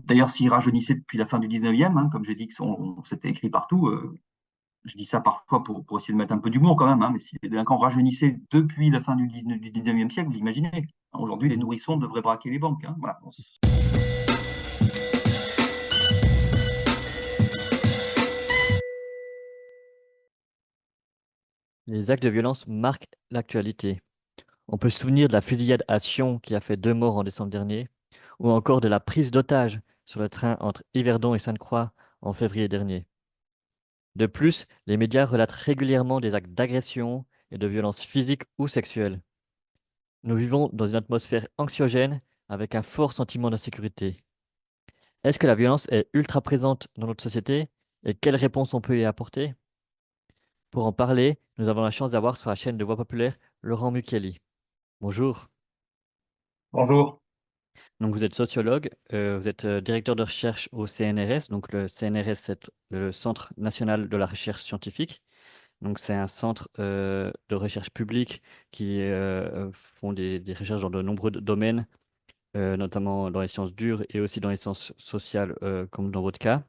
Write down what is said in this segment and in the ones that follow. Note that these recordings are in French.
D'ailleurs, s'ils rajeunissaient depuis la fin du 19e, hein, comme j'ai dit que c'était écrit partout, je dis ça parfois pour essayer de mettre un peu d'humour quand même, hein, mais si les délinquants rajeunissaient depuis la fin du 19e siècle, vous imaginez, hein, aujourd'hui, les nourrissons devraient braquer les banques. Hein, voilà. Les actes de violence marquent l'actualité. On peut se souvenir de la fusillade à Sion qui a fait 2 morts en décembre dernier, ou encore de la prise d'otages sur le train entre Yverdon et Sainte-Croix en février dernier. De plus, les médias relatent régulièrement des actes d'agression et de violence physique ou sexuelle. Nous vivons dans une atmosphère anxiogène avec un fort sentiment d'insécurité. Est-ce que la violence est ultra présente dans notre société et quelles réponses on peut y apporter? Pour en parler, nous avons la chance d'avoir sur la chaîne de Voix Populaire Laurent Mucchielli. Bonjour. Bonjour. Donc vous êtes sociologue, vous êtes directeur de recherche au CNRS. Donc le CNRS, c'est le Centre national de la recherche scientifique. Donc c'est un centre de recherche publique qui font des recherches dans de nombreux domaines, notamment dans les sciences dures et aussi dans les sciences sociales, comme dans votre cas.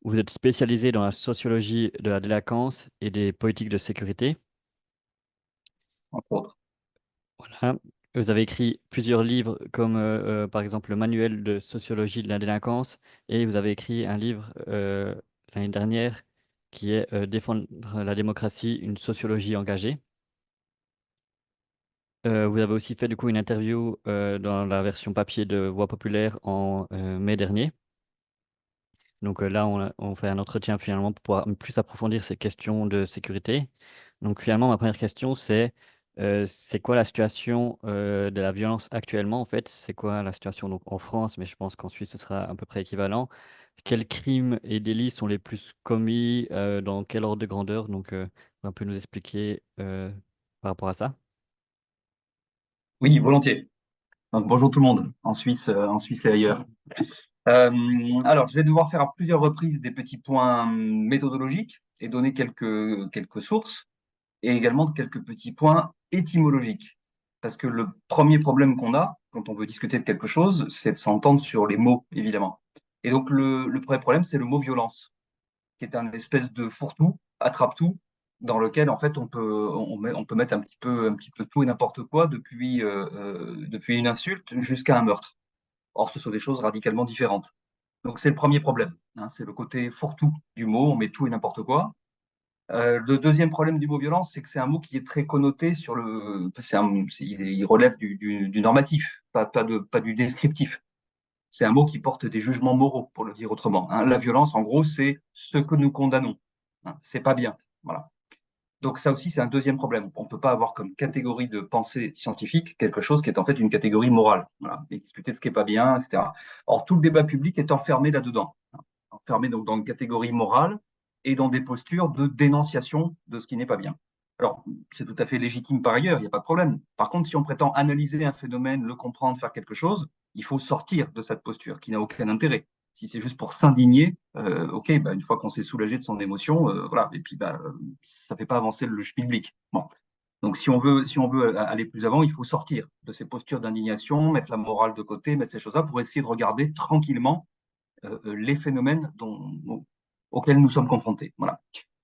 Vous êtes spécialisé dans la sociologie de la délinquance et des politiques de sécurité. Entre autres. Voilà. Vous avez écrit plusieurs livres comme par exemple le manuel de sociologie de la délinquance et vous avez écrit un livre l'année dernière qui est Défendre la démocratie, une sociologie engagée. Vous avez aussi fait du coup une interview dans la version papier de Voix Populaire en mai dernier. Donc là, on fait un entretien finalement pour pouvoir plus approfondir ces questions de sécurité. Donc finalement, ma première question, c'est quoi la situation de la violence actuellement en fait? C'est quoi la situation donc, en France, mais je pense qu'en Suisse, ce sera à peu près équivalent. Quels crimes et délits sont les plus commis, dans quel ordre de grandeur? Donc, un peu nous expliquer par rapport à ça. Oui, volontiers. Donc, bonjour tout le monde, en Suisse et ailleurs. Euh, alors, je vais devoir faire à plusieurs reprises des petits points méthodologiques et donner quelques sources, et également quelques petits points étymologiques. Parce que le premier problème qu'on a quand on veut discuter de quelque chose, c'est de s'entendre sur les mots, évidemment. Et donc, le premier problème, c'est le mot violence, qui est un espèce de fourre-tout, attrape-tout, dans lequel, en fait, on peut mettre un petit peu tout et n'importe quoi, depuis une insulte jusqu'à un meurtre. Or, ce sont des choses radicalement différentes. Donc, c'est le premier problème, hein, c'est le côté fourre-tout du mot, on met tout et n'importe quoi. Le deuxième problème du mot violence, c'est que c'est un mot qui est très connoté sur le. Il relève du normatif, pas du descriptif. C'est un mot qui porte des jugements moraux, pour le dire autrement. Hein. La violence, en gros, c'est ce que nous condamnons. Hein. C'est pas bien. Voilà. Donc ça aussi, c'est un deuxième problème. On ne peut pas avoir comme catégorie de pensée scientifique quelque chose qui est en fait une catégorie morale. Voilà. Et discuter de ce qui n'est pas bien, etc. Or, tout le débat public est enfermé là-dedans. Hein. Enfermé donc dans une catégorie morale et dans des postures de dénonciation de ce qui n'est pas bien. Alors, c'est tout à fait légitime par ailleurs, il n'y a pas de problème. Par contre, si on prétend analyser un phénomène, le comprendre, faire quelque chose, il faut sortir de cette posture qui n'a aucun intérêt. Si c'est juste pour s'indigner, ok, bah, une fois qu'on s'est soulagé de son émotion, voilà, et puis bah, ça ne fait pas avancer le schmilblick. Bon. Donc si on veut aller plus avant, il faut sortir de ces postures d'indignation, mettre la morale de côté, mettre ces choses-là pour essayer de regarder tranquillement les phénomènes auxquels nous sommes confrontés. Voilà.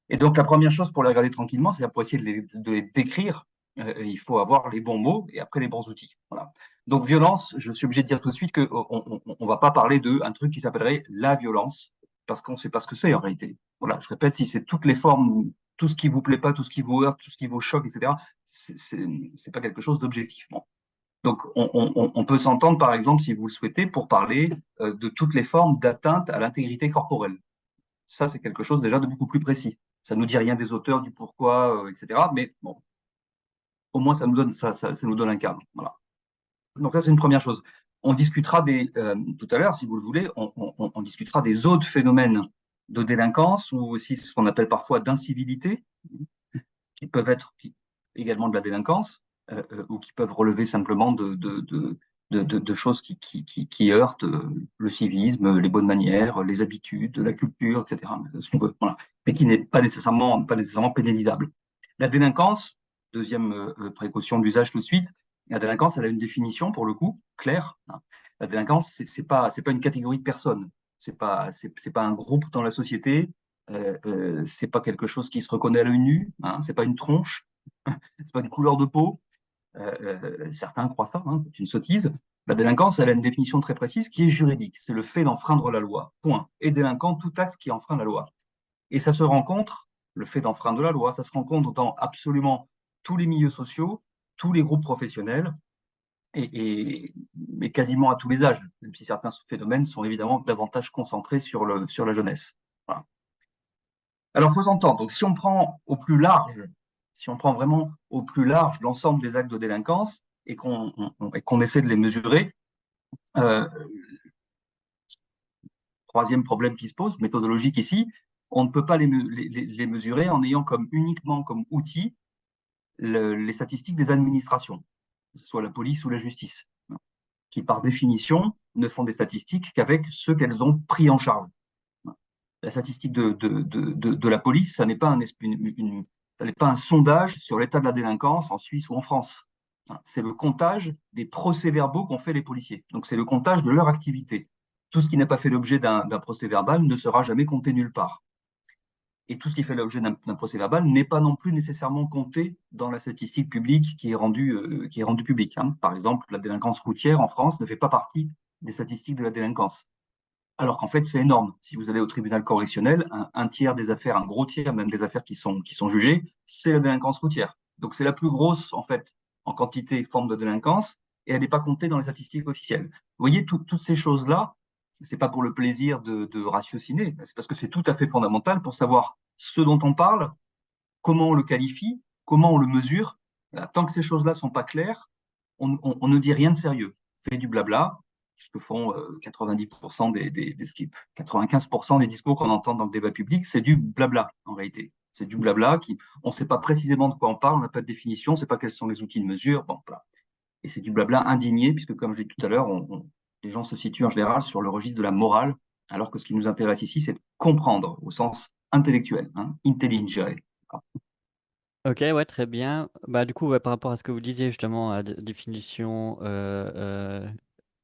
Et donc, la première chose pour les regarder tranquillement, c'est pour essayer de les décrire, il faut avoir les bons mots et après les bons outils. Voilà. Donc, violence, je suis obligé de dire tout de suite qu'on ne va pas parler d'un truc qui s'appellerait la violence, parce qu'on ne sait pas ce que c'est en réalité. Voilà, je répète, si c'est toutes les formes, tout ce qui vous plaît pas, tout ce qui vous heurte, tout ce qui vous choque, etc., c'est pas quelque chose d'objectif. Bon. Donc, on peut s'entendre, par exemple, si vous le souhaitez, pour parler de toutes les formes d'atteinte à l'intégrité corporelle. Ça, c'est quelque chose déjà de beaucoup plus précis. Ça ne nous dit rien des auteurs, du pourquoi, etc. Mais bon, au moins, ça nous donne un cadre. Voilà. Donc ça, c'est une première chose. On discutera tout à l'heure, si vous le voulez, on discutera des autres phénomènes de délinquance ou aussi ce qu'on appelle parfois d'incivilité, qui peuvent être également de la délinquance ou qui peuvent relever simplement de choses qui heurtent le civisme, les bonnes manières, les habitudes, la culture, etc. Ce qu'on veut, voilà. Mais qui n'est pas nécessairement pénalisable. La délinquance, deuxième précaution d'usage tout de suite, La délinquance, elle a une définition, pour le coup, claire. La délinquance, c'est pas une catégorie de personnes. C'est pas un groupe dans la société. C'est pas quelque chose qui se reconnaît à l'œil nu. C'est pas une tronche. C'est pas une couleur de peau. Certains croient ça, c'est une sottise. La délinquance, elle a une définition très précise qui est juridique. C'est le fait d'enfreindre la loi. Point. Et délinquant, tout acte qui enfreint la loi. Et ça se rencontre, le fait d'enfreindre la loi, ça se rencontre dans absolument tous les milieux sociaux, tous les groupes professionnels, mais quasiment à tous les âges, même si certains phénomènes sont évidemment davantage concentrés sur la jeunesse. Voilà. Alors, faut entendre, donc si on prend au plus large, si on prend vraiment au plus large l'ensemble des actes de délinquance et qu'on essaie de les mesurer, euh, troisième problème qui se pose, méthodologique ici, on ne peut pas les mesurer en ayant uniquement comme outil les statistiques des administrations, que ce soit la police ou la justice, qui par définition ne font des statistiques qu'avec ceux qu'elles ont pris en charge. La statistique de la police, ça n'est pas ça n'est pas un sondage sur l'état de la délinquance en Suisse ou en France. C'est le comptage des procès-verbaux qu'ont fait les policiers. Donc c'est le comptage de leur activité. Tout ce qui n'a pas fait l'objet d'un procès-verbal ne sera jamais compté nulle part. Et tout ce qui fait l'objet d'un procès-verbal n'est pas non plus nécessairement compté dans la statistique publique qui est rendue publique. Par exemple, la délinquance routière en France ne fait pas partie des statistiques de la délinquance. Alors qu'en fait, c'est énorme. Si vous allez au tribunal correctionnel, un tiers des affaires, un gros tiers même des affaires qui sont jugées, c'est la délinquance routière. Donc c'est la plus grosse, en fait, en quantité, forme de délinquance, et elle n'est pas comptée dans les statistiques officielles. Vous voyez, toutes ces choses-là, c'est pas pour le plaisir de ratiociner, c'est parce que c'est tout à fait fondamental pour savoir ce dont on parle, comment on le qualifie, comment on le mesure. Tant que ces choses-là sont pas claires, on ne dit rien de sérieux. On fait du blabla, ce que font 90% des skips. 95% des discours qu'on entend dans le débat public, c'est du blabla en réalité. C'est du blabla on ne sait pas précisément de quoi on parle, on n'a pas de définition, on ne sait pas quels sont les outils de mesure. Bon, voilà. Et c'est du blabla indigné, puisque comme je l'ai dit tout à l'heure, les gens se situent en général sur le registre de la morale, alors que ce qui nous intéresse ici, c'est de comprendre au sens intellectuel, intelligere. Ok, ouais, très bien. Bah, du coup, ouais, par rapport à ce que vous disiez justement, à la définition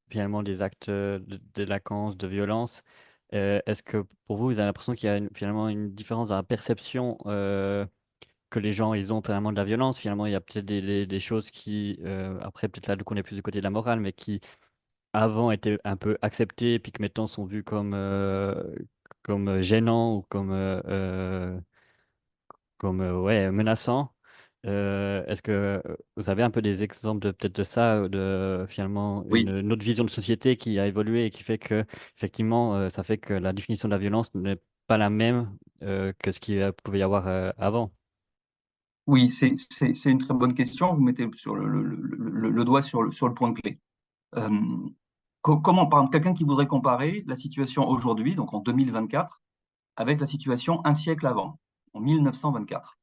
finalement des actes de délinquance, de violence, est-ce que pour vous, vous avez l'impression qu'il y a finalement une différence dans la perception que les gens ils ont finalement de la violence? Finalement, il y a peut-être des choses qui, après, peut-être là, du coup, on est plus du côté de la morale, mais qui avant étaient un peu acceptées, puis que maintenant sont vues comme gênants ou comme ouais, menaçant. Est-ce que vous avez un peu des exemples de peut-être de ça, de finalement Oui, une autre vision de société qui a évolué et qui fait que effectivement ça fait que la définition de la violence n'est pas la même que ce qu'il pouvait y avoir avant. oui, c'est une très bonne question. Vous mettez sur le doigt sur le point clé. Euh, Comment, par exemple, quelqu'un qui voudrait comparer la situation aujourd'hui, donc en 2024, avec la situation un siècle avant, en 1924,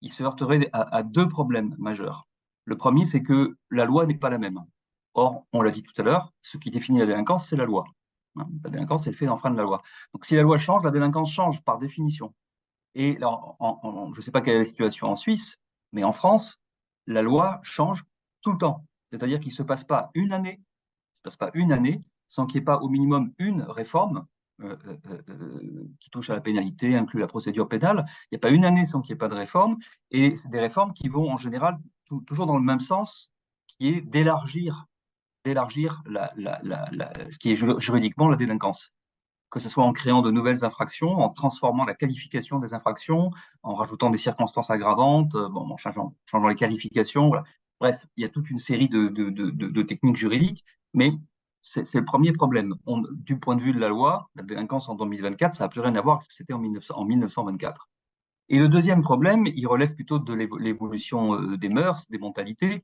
il se heurterait à deux problèmes majeurs. Le premier, c'est que la loi n'est pas la même. Or, on l'a dit tout à l'heure, ce qui définit la délinquance, c'est la loi. La délinquance, c'est le fait d'enfreindre la loi. Donc, si la loi change, la délinquance change par définition. Et là, je ne sais pas quelle est la situation en Suisse, mais en France, la loi change tout le temps. C'est-à-dire qu'il ne se passe pas une année, il se passe pas une année sans qu'il n'y ait pas au minimum une réforme qui touche à la pénalité, inclut la procédure pénale. Il n'y a pas une année sans qu'il n'y ait pas de réforme. Et c'est des réformes qui vont en général toujours dans le même sens, qui est d'élargir ce qui est juridiquement la délinquance, que ce soit en créant de nouvelles infractions, en transformant la qualification des infractions, en rajoutant des circonstances aggravantes, en changeant les qualifications. Voilà. Bref, il y a toute une série de techniques juridiques, mais c'est le premier problème. Du point de vue de la loi, la délinquance en 2024, ça n'a plus rien à voir avec ce que c'était en 1924. Et le deuxième problème, il relève plutôt de l'évolution des mœurs, des mentalités,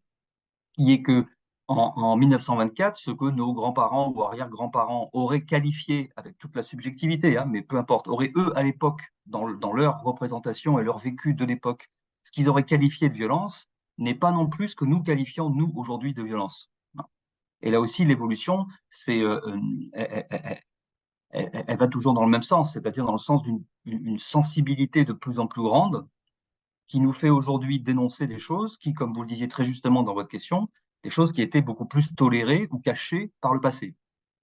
qui est que en 1924, ce que nos grands-parents ou arrière-grands-parents auraient qualifié, avec toute la subjectivité, mais peu importe, auraient eux à l'époque, dans leur représentation et leur vécu de l'époque, ce qu'ils auraient qualifié de violence, n'est pas non plus ce que nous qualifions, nous, aujourd'hui, de violence. Et là aussi, l'évolution, elle va toujours dans le même sens, c'est-à-dire dans le sens d'une sensibilité de plus en plus grande qui nous fait aujourd'hui dénoncer des choses qui, comme vous le disiez très justement dans votre question, des choses qui étaient beaucoup plus tolérées ou cachées par le passé.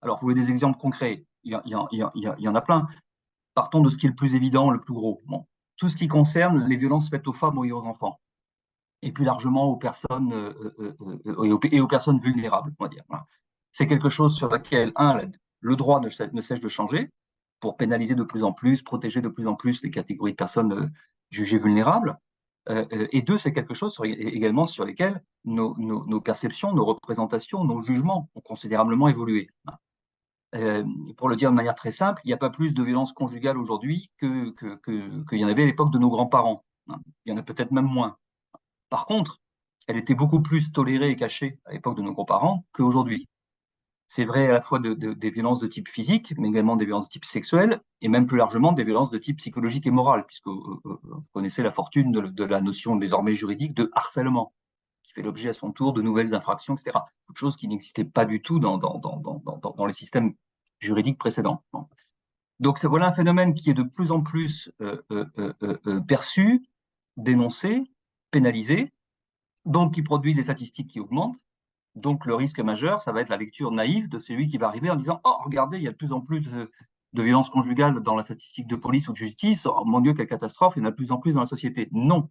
Alors, vous voulez des exemples concrets? Il y en a plein. Partons de ce qui est le plus évident, le plus gros. Bon, tout ce qui concerne les violences faites aux femmes et aux enfants, et plus largement aux personnes et aux personnes vulnérables, on va dire. Voilà. C'est quelque chose sur lequel, le droit ne cesse de changer pour pénaliser de plus en plus, protéger de plus en plus les catégories de personnes jugées vulnérables. Et deux, c'est quelque chose également sur lesquels nos perceptions, nos représentations, nos jugements ont considérablement évolué. Pour le dire de manière très simple, il n'y a pas plus de violence conjugale aujourd'hui qu'il y en avait à l'époque de nos grands-parents. Il y en a peut-être même moins. Par contre, elle était beaucoup plus tolérée et cachée à l'époque de nos grands-parents qu'aujourd'hui. C'est vrai à la fois des violences de type physique, mais également des violences de type sexuel, et même plus largement des violences de type psychologique et moral, puisque vous connaissez la fortune de la notion désormais juridique de harcèlement, qui fait l'objet à son tour de nouvelles infractions, etc. Toute chose qui n'existait pas du tout dans les systèmes juridiques précédents. Bon. Donc voilà un phénomène qui est de plus en plus perçu, dénoncé, pénalisé, donc qui produisent des statistiques qui augmentent. Donc le risque majeur, ça va être la lecture naïve de celui qui va arriver en disant « Oh, regardez, il y a de plus en plus de violences conjugales dans la statistique de police ou de justice. Oh, mon Dieu, quelle catastrophe, il y en a de plus en plus dans la société. » Non,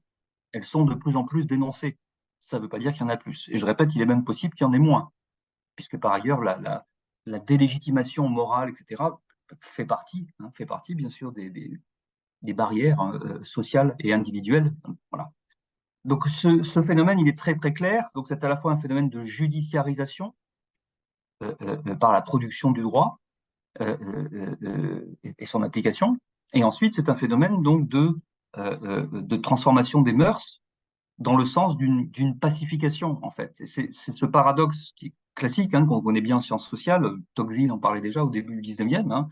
elles sont de plus en plus dénoncées. Ça ne veut pas dire qu'il y en a plus. Et je répète, il est même possible qu'il y en ait moins, puisque par ailleurs, la délégitimation morale, etc., fait partie bien sûr des barrières sociales et individuelles. Voilà. Donc ce phénomène, il est très très clair. Donc c'est à la fois un phénomène de judiciarisation par la production du droit et son application. Et ensuite, c'est un phénomène donc de transformation des mœurs dans le sens d'une pacification, en fait. C'est ce paradoxe qui est classique, qu'on connaît bien en sciences sociales, Tocqueville en parlait déjà au début du 19e,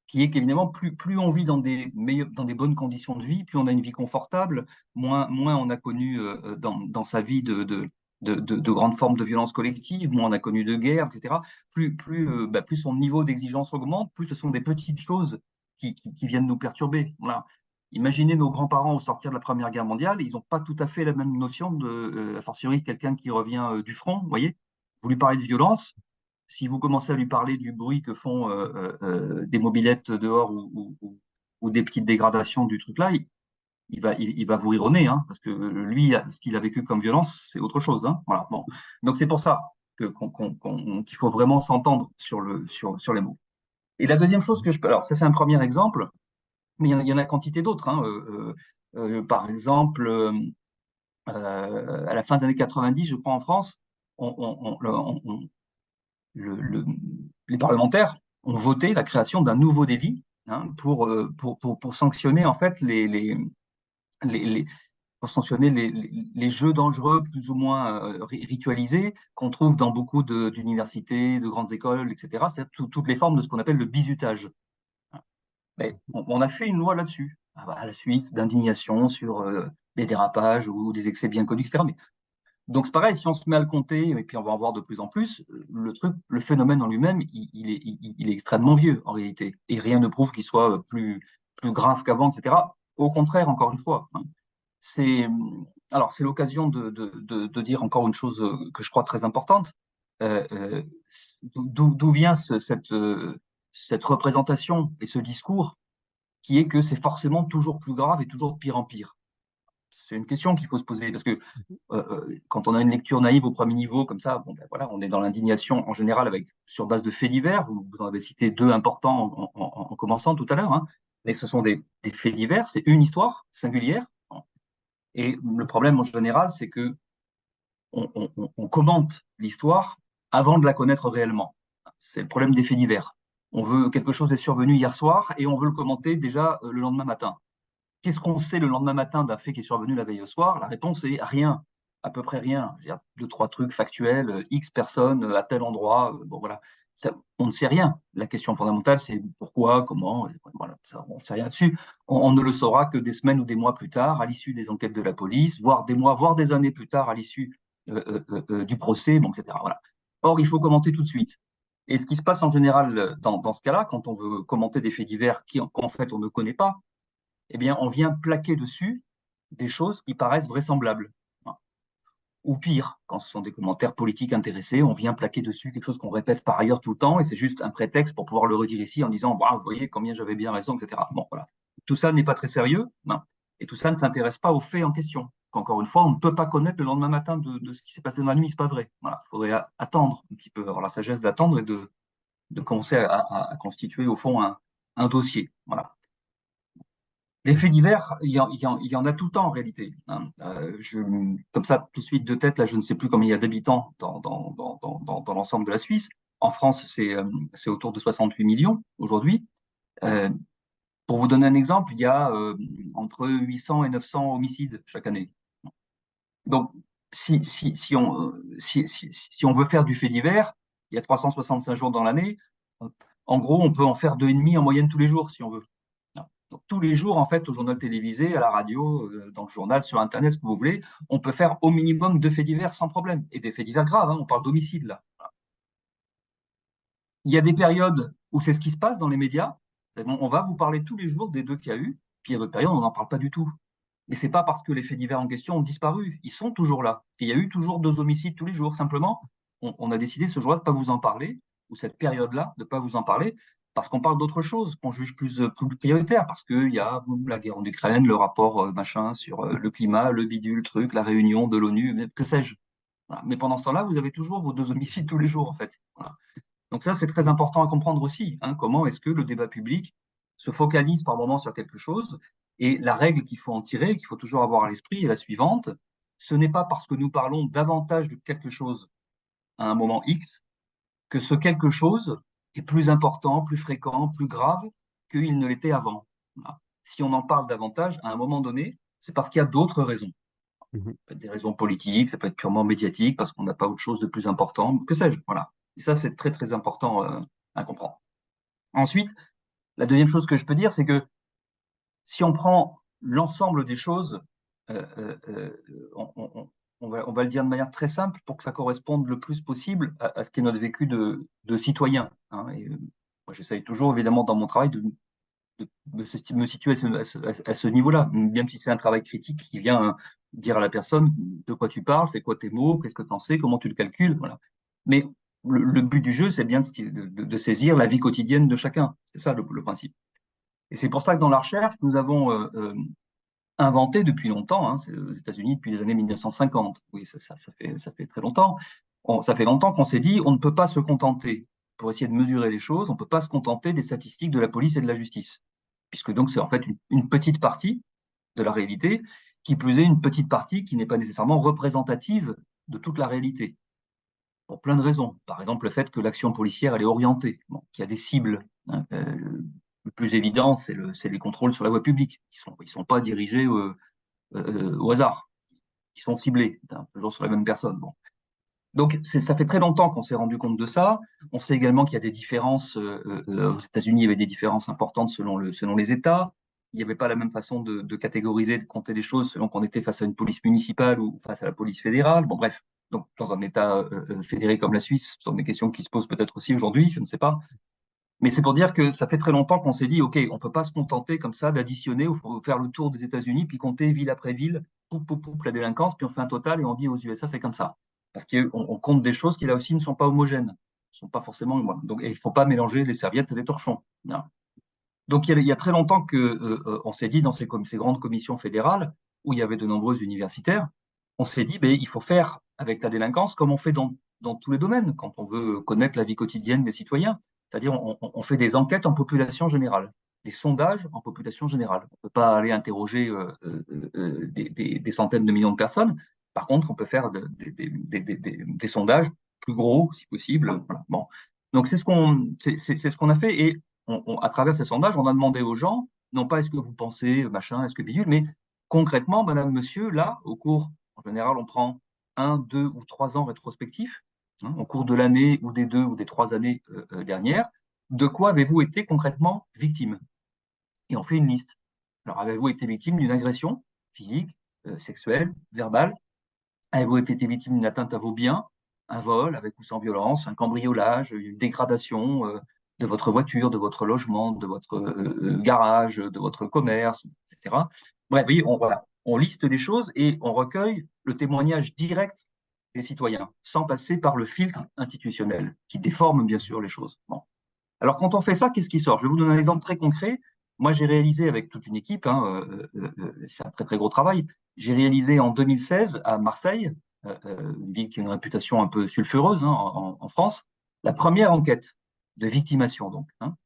qui est qu'évidemment, plus on vit dans dans des bonnes conditions de vie, plus on a une vie confortable, moins on a connu dans sa vie de grandes formes de violence collective, moins on a connu de guerre, etc. Plus son niveau d'exigence augmente, plus ce sont des petites choses qui viennent nous perturber. Voilà. Imaginez nos grands-parents au sortir de la Première Guerre mondiale, ils n'ont pas tout à fait la même notion a fortiori quelqu'un qui revient du front, vous voyez. Vous lui parlez de violence, si vous commencez à lui parler du bruit que font des mobylettes dehors ou des petites dégradations du truc là, il va vous rire au nez, parce que lui, ce qu'il a vécu comme violence, c'est autre chose. Voilà. Bon. Donc c'est pour ça qu'il faut vraiment s'entendre sur les mots. Et la deuxième chose que je peux... Alors ça c'est un premier exemple, mais il y en a quantité d'autres. Par exemple, à la fin des années 90, je crois en France, le, les parlementaires ont voté la création d'un nouveau délit pour sanctionner en fait les, pour sanctionner les jeux dangereux plus ou moins ritualisés qu'on trouve dans beaucoup d'universités, de grandes écoles, etc. C'est toutes les formes de ce qu'on appelle le bizutage. Mais on a fait une loi là-dessus, à la suite d'indignation sur des dérapages ou des excès bien connus, etc. Mais donc c'est pareil, si on se met à le compter, et puis on va en voir de plus en plus, le phénomène en lui-même, il est extrêmement vieux en réalité. Et rien ne prouve qu'il soit plus grave qu'avant, etc. Au contraire, encore une fois. C'est, alors c'est l'occasion de dire encore une chose que je crois très importante. D'où vient cette représentation et ce discours qui est que c'est forcément toujours plus grave et toujours de pire en pire. C'est une question qu'il faut se poser parce que quand on a une lecture naïve au premier niveau comme ça, bon, ben voilà, on est dans l'indignation en général sur base de faits divers. Vous en avez cité deux importants en commençant tout à l'heure. Mais ce sont des faits divers, c'est une histoire singulière. Et le problème en général, c'est que on commente l'histoire avant de la connaître réellement. C'est le problème des faits divers. On veut quelque chose est survenu hier soir et on veut le commenter déjà le lendemain matin. Qu'est-ce qu'on sait le lendemain matin d'un fait qui est survenu la veille au soir? La réponse est rien, à peu près rien. Il y a deux, trois trucs factuels, X personnes à tel endroit. Bon, voilà. Ça, on ne sait rien. La question fondamentale, c'est pourquoi, comment. Voilà, ça, on ne sait rien dessus. On ne le saura que des semaines ou des mois plus tard, à l'issue des enquêtes de la police, voire des mois, voire des années plus tard, à l'issue du procès, bon, etc. Voilà. Or, il faut commenter tout de suite. Et ce qui se passe en général dans ce cas-là, quand on veut commenter des faits divers qu'en fait on ne connaît pas, eh bien, on vient plaquer dessus des choses qui paraissent vraisemblables. ou pire, quand ce sont des commentaires politiques intéressés, on vient plaquer dessus quelque chose qu'on répète par ailleurs tout le temps, et c'est juste un prétexte pour pouvoir le redire ici en disant, bah, vous voyez combien j'avais bien raison, etc. Bon, voilà. Tout ça n'est pas très sérieux, non. Et tout ça ne s'intéresse pas aux faits en question. Encore une fois, on ne peut pas connaître le lendemain matin de ce qui s'est passé dans la nuit, c'est pas vrai. Voilà, il faudrait attendre un petit peu, avoir la sagesse d'attendre et de commencer à constituer au fond un dossier. Voilà. Les faits divers, il y en a tout le temps en réalité, hein. Comme ça, tout de suite de tête, là, je ne sais plus combien il y a d'habitants dans l'ensemble de la Suisse. En France, c'est autour de 68 millions aujourd'hui. Euh, pour vous donner un exemple, il y a entre 800 et 900 homicides chaque année. Donc, si on veut faire du fait divers, il y a 365 jours dans l'année. En gros, on peut en faire 2,5 en moyenne tous les jours, si on veut. Donc, tous les jours, en fait, au journal télévisé, à la radio, dans le journal, sur Internet, ce que vous voulez, on peut faire au minimum 2 faits divers sans problème. Et des faits divers graves, hein, on parle d'homicide là. Il y a des périodes où c'est ce qui se passe dans les médias. On va vous parler tous les jours des 2 qu'il y a eu. Puis il y a d'autres périodes où on n'en parle pas du tout. Mais c'est pas parce que les faits divers en question ont disparu. Ils sont toujours là. Et il y a eu toujours 2 homicides tous les jours. Simplement, on a décidé ce jour-là de ne pas vous en parler, ou cette période-là de ne pas vous en parler, parce qu'on parle d'autre chose, qu'on juge plus prioritaire, parce qu'il y a la guerre en Ukraine, le rapport machin sur le climat, le bidule, le truc, la réunion de l'ONU, que sais-je. Voilà. Mais pendant ce temps-là, vous avez toujours vos 2 homicides tous les jours, en fait. Voilà. Donc ça, c'est très important à comprendre aussi, hein, comment est-ce que le débat public se focalise par moment sur quelque chose. Et la règle qu'il faut en tirer, qu'il faut toujours avoir à l'esprit, est la suivante. Ce n'est pas parce que nous parlons davantage de quelque chose à un moment X que ce quelque chose est plus important, plus fréquent, plus grave qu'il ne l'était avant. Voilà. Si on en parle davantage à un moment donné, c'est parce qu'il y a d'autres raisons. Mhm. Ça peut être des raisons politiques, ça peut être purement médiatique, parce qu'on n'a pas autre chose de plus important, que sais-je. Voilà. Et ça, c'est très, très important à comprendre. Ensuite, la deuxième chose que je peux dire, c'est que si on prend l'ensemble des choses, euh, euh, euh, on, on- on va le dire de manière très simple pour que ça corresponde le plus possible à ce qu'est notre vécu de citoyen, hein. Et, moi, j'essaye toujours, évidemment, dans mon travail, de me situer à ce niveau-là, même si c'est un travail critique qui vient dire à la personne de quoi tu parles, c'est quoi tes mots, qu'est-ce que tu en sais, comment tu le calcules, voilà. Mais le but du jeu, c'est bien de saisir la vie quotidienne de chacun. C'est ça le principe. Et c'est pour ça que dans la recherche, nous avons inventé depuis longtemps, hein, c'est aux États-Unis depuis les années 1950, oui, ça fait très longtemps, ça fait longtemps qu'on s'est dit, on ne peut pas se contenter, pour essayer de mesurer les choses, on ne peut pas se contenter des statistiques de la police et de la justice, puisque donc c'est en fait une petite partie de la réalité, qui plus est une petite partie qui n'est pas nécessairement représentative de toute la réalité, pour plein de raisons. Par exemple, le fait que l'action policière, elle est orientée, bon, qu'il y a des cibles, hein. Le plus évident, c'est les contrôles sur la voie publique. Ils sont pas dirigés au hasard. Ils sont ciblés, hein, toujours sur la même personne. Bon. Donc, ça fait très longtemps qu'on s'est rendu compte de ça. On sait également qu'il y a des différences. Aux États-Unis, il y avait des différences importantes selon les États. Il n'y avait pas la même façon de catégoriser, de compter les choses selon qu'on était face à une police municipale ou face à la police fédérale. Bon, bref. Donc, dans un État fédéré comme la Suisse, ce sont des questions qui se posent peut-être aussi aujourd'hui, je ne sais pas. Mais c'est pour dire que ça fait très longtemps qu'on s'est dit, OK, on ne peut pas se contenter comme ça d'additionner, il faut faire le tour des États-Unis, puis compter ville après ville, la délinquance, puis on fait un total et on dit aux USA, c'est comme ça. Parce qu'on compte des choses qui, là aussi, ne sont pas homogènes. Ne sont pas forcément. Donc, il ne faut pas mélanger les serviettes et les torchons. Voilà. Donc, il y a très longtemps qu'on s'est dit, dans ces grandes commissions fédérales, où il y avait de nombreux universitaires, on s'est dit, ben, il faut faire avec la délinquance comme on fait dans tous les domaines, quand on veut connaître la vie quotidienne des citoyens. C'est-à-dire, on fait des enquêtes en population générale, des sondages en population générale. On ne peut pas aller interroger des centaines de millions de personnes. Par contre, on peut faire des sondages plus gros, si possible. Voilà. Bon. Donc, c'est ce qu'on a fait. Et à travers ces sondages, on a demandé aux gens, non pas est-ce que vous pensez, machin, est-ce que bidule, mais concrètement, madame, monsieur, là, en général, on prend 1, 2 ou 3 ans rétrospectifs, hein, au cours de l'année ou des 2 ou des 3 années dernières, de quoi avez-vous été concrètement victime? Et on fait une liste. Alors, avez-vous été victime d'une agression physique, sexuelle, verbale? Avez-vous été victime d'une atteinte à vos biens, un vol avec ou sans violence, un cambriolage, une dégradation de votre voiture, de votre logement, de votre garage, de votre commerce, etc. Bref, vous voyez, voilà, on liste les choses et on recueille le témoignage direct des citoyens, sans passer par le filtre institutionnel, qui déforme bien sûr les choses. Bon. Alors, quand on fait ça, qu'est-ce qui sort? Je vais vous donner un exemple très concret. Moi, j'ai réalisé avec toute une équipe, hein, c'est un très très gros travail, j'ai réalisé en 2016 à Marseille, une ville qui a une réputation un peu sulfureuse, hein, en France, la première enquête de victimation, donc, hein,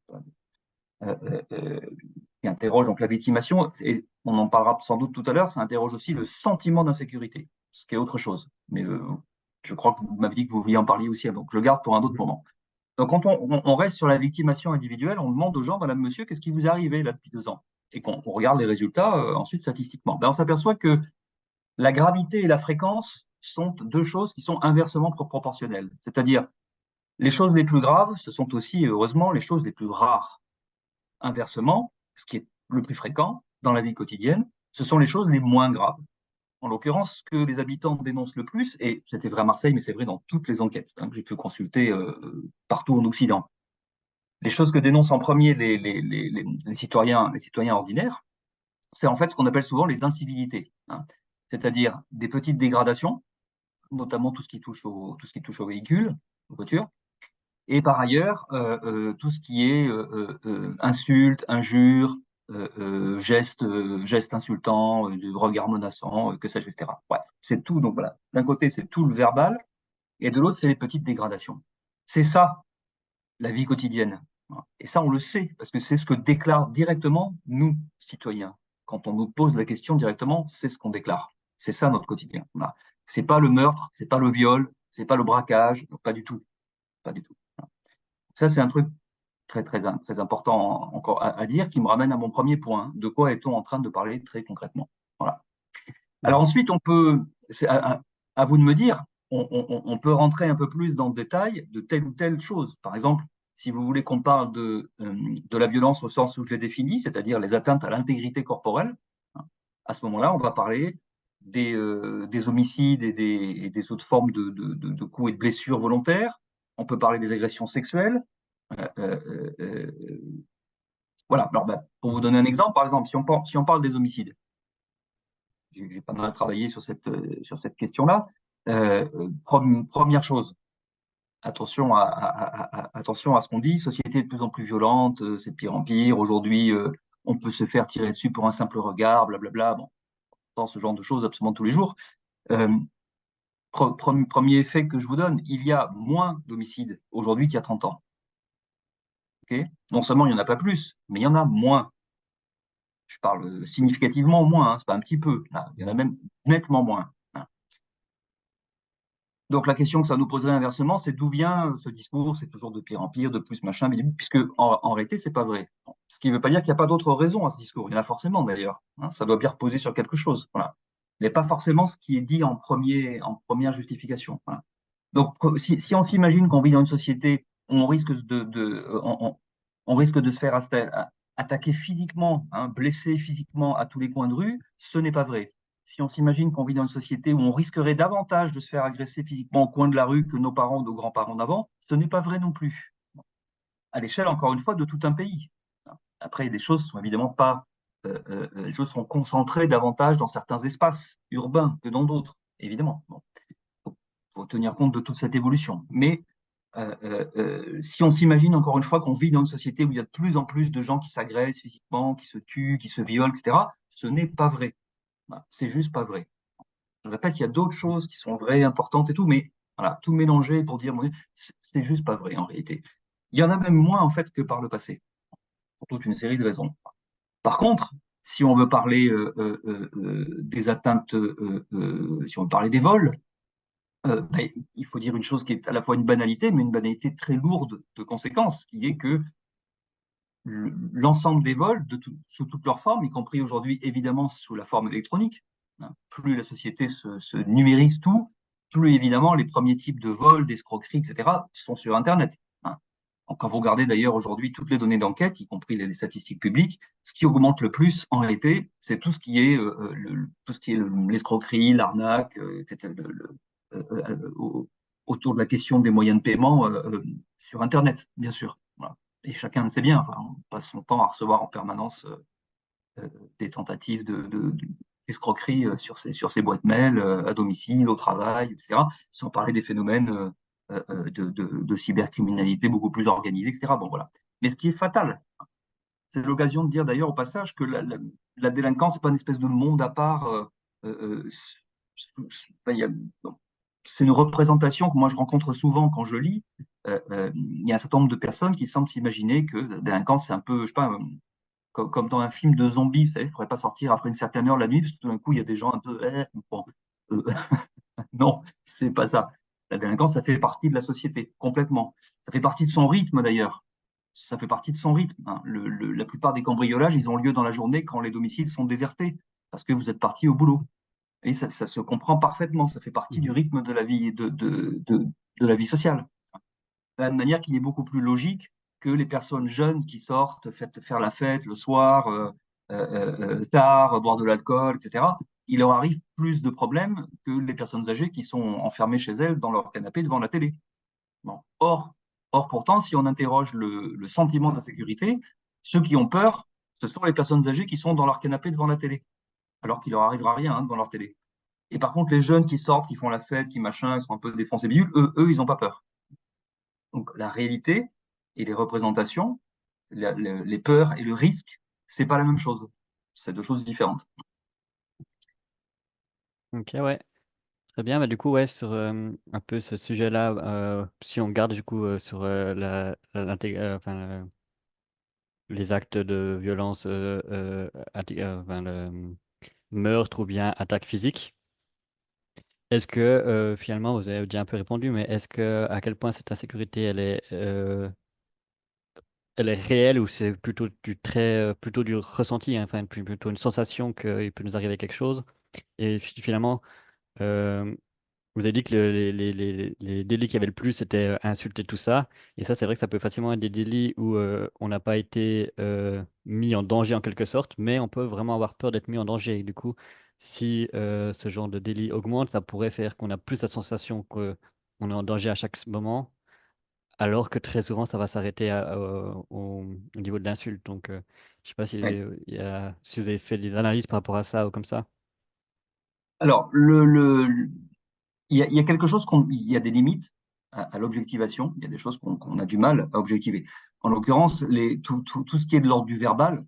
qui interroge donc la victimation, et on en parlera sans doute tout à l'heure, ça interroge aussi le sentiment d'insécurité, ce qui est autre chose. Mais je crois que vous m'avez dit que vous vouliez en parler aussi, donc je le garde pour un autre moment. Donc, quand on reste sur la victimation individuelle, on demande aux gens, Madame, Monsieur, qu'est-ce qui vous est arrivé là depuis 2 ans? Et qu'on regarde les résultats ensuite statistiquement. Ben, on s'aperçoit que la gravité et la fréquence sont deux choses qui sont inversement proportionnelles. C'est-à-dire, les choses les plus graves, ce sont aussi, heureusement, les choses les plus rares. Inversement, ce qui est le plus fréquent dans la vie quotidienne, ce sont les choses les moins graves. En l'occurrence, ce que les habitants dénoncent le plus, et c'était vrai à Marseille, mais c'est vrai dans toutes les enquêtes que j'ai pu consulter partout en Occident, les choses que dénoncent en premier les citoyens ordinaires, c'est en fait ce qu'on appelle souvent les incivilités, hein. C'est-à-dire des petites dégradations, notamment tout ce qui touche aux véhicules, aux voitures, et par ailleurs, tout ce qui est insultes, injures, gestes insultants, de regards menaçants, que sais-je, etc. Bref, c'est tout. Donc voilà, d'un côté, c'est tout le verbal, et de l'autre, c'est les petites dégradations. C'est ça, la vie quotidienne. Et ça, on le sait, parce que c'est ce que déclarent directement nous, citoyens. Quand on nous pose la question directement, c'est ce qu'on déclare. C'est ça notre quotidien. Voilà. C'est pas le meurtre, c'est pas le viol, c'est pas le braquage, pas du tout, pas du tout. Ça, c'est un truc très, très, très important encore à dire, qui me ramène à mon premier point. De quoi est-on en train de parler très concrètement? Voilà. Alors ensuite, on peut, c'est à vous de me dire, on peut rentrer un peu plus dans le détail de telle ou telle chose. Par exemple, si vous voulez qu'on parle de la violence au sens où je l'ai défini, c'est-à-dire les atteintes à l'intégrité corporelle, hein, à ce moment-là, on va parler des homicides et des autres formes de coups et de blessures volontaires. On peut parler des agressions sexuelles. Euh, euh, euh, voilà. Alors, ben, pour vous donner un exemple, par exemple, si on parle des homicides, j'ai pas mal travaillé sur cette question-là. Première chose, attention à ce qu'on dit. Société de plus en plus violente, c'est de pire en pire. Aujourd'hui, on peut se faire tirer dessus pour un simple regard, blablabla. Bon, on entend ce genre de choses absolument tous les jours. Euh, Premier effet que je vous donne, il y a moins d'homicides aujourd'hui qu'il y a 30 ans. Okay, non seulement il n'y en a pas plus, mais il y en a moins. Je parle significativement moins, hein, c'est pas un petit peu. Là, il y en a même nettement moins. Hein. Donc la question que ça nous poserait inversement, c'est d'où vient ce discours, c'est toujours de pire en pire, de plus machin, puisque en réalité, c'est pas vrai. Ce qui ne veut pas dire qu'il n'y a pas d'autres raisons à ce discours. Il y en a forcément d'ailleurs. Hein, ça doit bien reposer sur quelque chose. Voilà. Mais pas forcément ce qui est dit en première justification. Voilà. Donc si on s'imagine qu'on vit dans une société où on risque de se faire attaquer physiquement, hein, blesser physiquement à tous les coins de rue, ce n'est pas vrai. Si on s'imagine qu'on vit dans une société où on risquerait davantage de se faire agresser physiquement au coin de la rue que nos parents ou nos grands-parents d'avant, ce n'est pas vrai non plus. À l'échelle, encore une fois, de tout un pays. Après, les choses sont évidemment pas, les choses sont concentrées davantage dans certains espaces urbains que dans d'autres, évidemment. Bon, faut tenir compte de toute cette évolution. Mais si on s'imagine encore une fois qu'on vit dans une société où il y a de plus en plus de gens qui s'agressent physiquement, qui se tuent, qui se violent, etc., ce n'est pas vrai. Voilà, c'est juste pas vrai. Je répète, il y a d'autres choses qui sont vraies, importantes et tout, mais voilà, tout mélanger pour dire, c'est juste pas vrai en réalité. Il y en a même moins en fait que par le passé, pour toute une série de raisons. Par contre, si on veut parler des atteintes, si on veut parler des vols, ben, il faut dire une chose qui est à la fois une banalité, mais une banalité très lourde de conséquences, qui est que l'ensemble des vols, sous toutes leurs formes, y compris aujourd'hui évidemment sous la forme électronique, hein, plus la société se numérise tout, plus évidemment les premiers types de vols, d'escroqueries, etc., sont sur Internet. Hein. Quand vous regardez d'ailleurs aujourd'hui toutes les données d'enquête, y compris les statistiques publiques, ce qui augmente le plus en réalité, c'est tout ce qui est l'escroquerie, l'arnaque, etc., autour de la question des moyens de paiement sur Internet, bien sûr. Voilà. Et chacun le sait bien, enfin, on passe son temps à recevoir en permanence des tentatives escroqueries sur ces boîtes mail, à domicile, au travail, etc. Sans parler des phénomènes de cybercriminalité beaucoup plus organisés, etc. Bon, voilà. Mais ce qui est fatal, c'est l'occasion de dire d'ailleurs au passage que la délinquance, c'est pas une espèce de monde à part. Enfin, bon, c'est une représentation que moi je rencontre souvent quand je lis. Il y a un certain nombre de personnes qui semblent s'imaginer que la délinquance, c'est un peu, je sais pas, comme dans un film de zombies, vous savez, il ne faudrait pas sortir après une certaine heure la nuit, parce que tout d'un coup, il y a des gens un peu. Bon, euh, non, c'est pas ça. La délinquance, ça fait partie de la société, complètement. Ça fait partie de son rythme, d'ailleurs. Ça fait partie de son rythme, hein. La plupart des cambriolages, ils ont lieu dans la journée quand les domiciles sont désertés, parce que vous êtes parti au boulot. Et ça se comprend parfaitement. Ça fait partie du Mhm. rythme de la vie, de la vie sociale. De la même manière qu'il est beaucoup plus logique que les personnes jeunes qui sortent faire la fête le soir, tard, boire de l'alcool, etc. Il leur arrive plus de problèmes que les personnes âgées qui sont enfermées chez elles dans leur canapé devant la télé. Bon. Or, pourtant, si on interroge le sentiment d'insécurité, ceux qui ont peur, ce sont les personnes âgées qui sont dans leur canapé devant la télé, alors qu'il leur arrivera rien, hein, devant leur télé. Et par contre, les jeunes qui sortent, qui font la fête, qui machin, ils sont un peu défoncés bidules, eux, ils n'ont pas peur. Donc la réalité et les représentations, les peurs et le risque, c'est pas la même chose. C'est deux choses différentes. Ok, ouais. Très bien. Bah, du coup, ouais, sur un peu ce sujet-là, si on garde du coup sur les actes de violence, enfin, le meurtre ou bien attaque physique, est-ce que finalement, vous avez déjà un peu répondu, mais est-ce que à quel point cette insécurité, elle est réelle ou c'est plutôt plutôt du ressenti, hein, enfin, plutôt une sensation qu'il peut nous arriver quelque chose? Et finalement, euh, vous avez dit que les délits qui avaient le plus, c'était insulter tout ça. Et ça, c'est vrai que ça peut facilement être des délits où on n'a pas été mis en danger en quelque sorte, mais on peut vraiment avoir peur d'être mis en danger. Et du coup, si ce genre de délit augmente, ça pourrait faire qu'on a plus la sensation qu'on est en danger à chaque moment, alors que très souvent, ça va s'arrêter au niveau de l'insulte. Donc, je sais pas si, Ouais. si vous avez fait des analyses par rapport à ça ou comme ça. Alors, il y a quelque chose il y a des limites à l'objectivation. Il y a des choses qu'on a du mal à objectiver. En l'occurrence, tout ce qui est de l'ordre du verbal,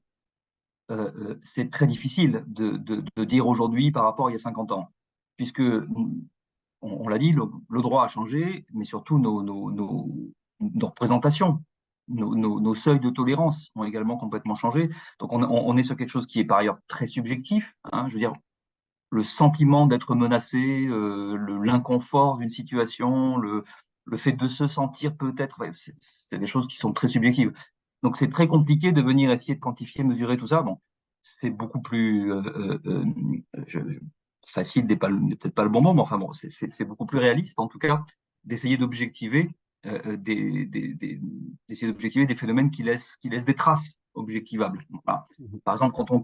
c'est très difficile de dire aujourd'hui par rapport à il y a 50 ans, puisque on l'a dit, le droit a changé, mais surtout nos représentations, nos seuils de tolérance ont également complètement changé. Donc on est sur quelque chose qui est par ailleurs très subjectif, hein. Je veux dire, le sentiment d'être menacé, l'inconfort d'une situation, le fait de se sentir peut-être, ouais, c'est des choses qui sont très subjectives. Donc c'est très compliqué de venir essayer de quantifier, mesurer tout ça. Bon, c'est beaucoup plus facile, n'est peut-être pas le bon mot, mais enfin bon, c'est beaucoup plus réaliste en tout cas d'essayer d'objectiver d'essayer d'objectiver des phénomènes qui laissent des traces objectivables. Voilà. Mhm. Par exemple, quand on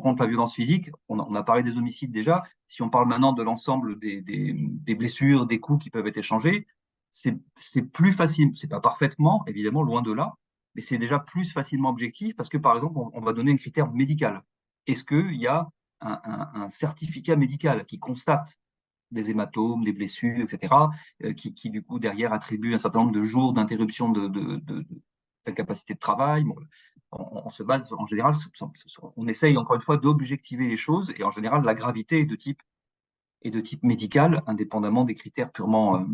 compte la violence physique, on a parlé des homicides déjà. Si on parle maintenant de l'ensemble des blessures, des coups qui peuvent être échangés, c'est plus facile. C'est pas parfaitement, évidemment, loin de là, mais c'est déjà plus facilement objectif parce que, par exemple, on va donner un critère médical. Est-ce qu'il y a un certificat médical qui constate des hématomes, des blessures, etc., qui, du coup, derrière, attribue un certain nombre de jours d'interruption de capacité de travail. Bon, on se base en général, on essaye encore une fois d'objectiver les choses, et en général, la gravité est de type médical, indépendamment des critères purement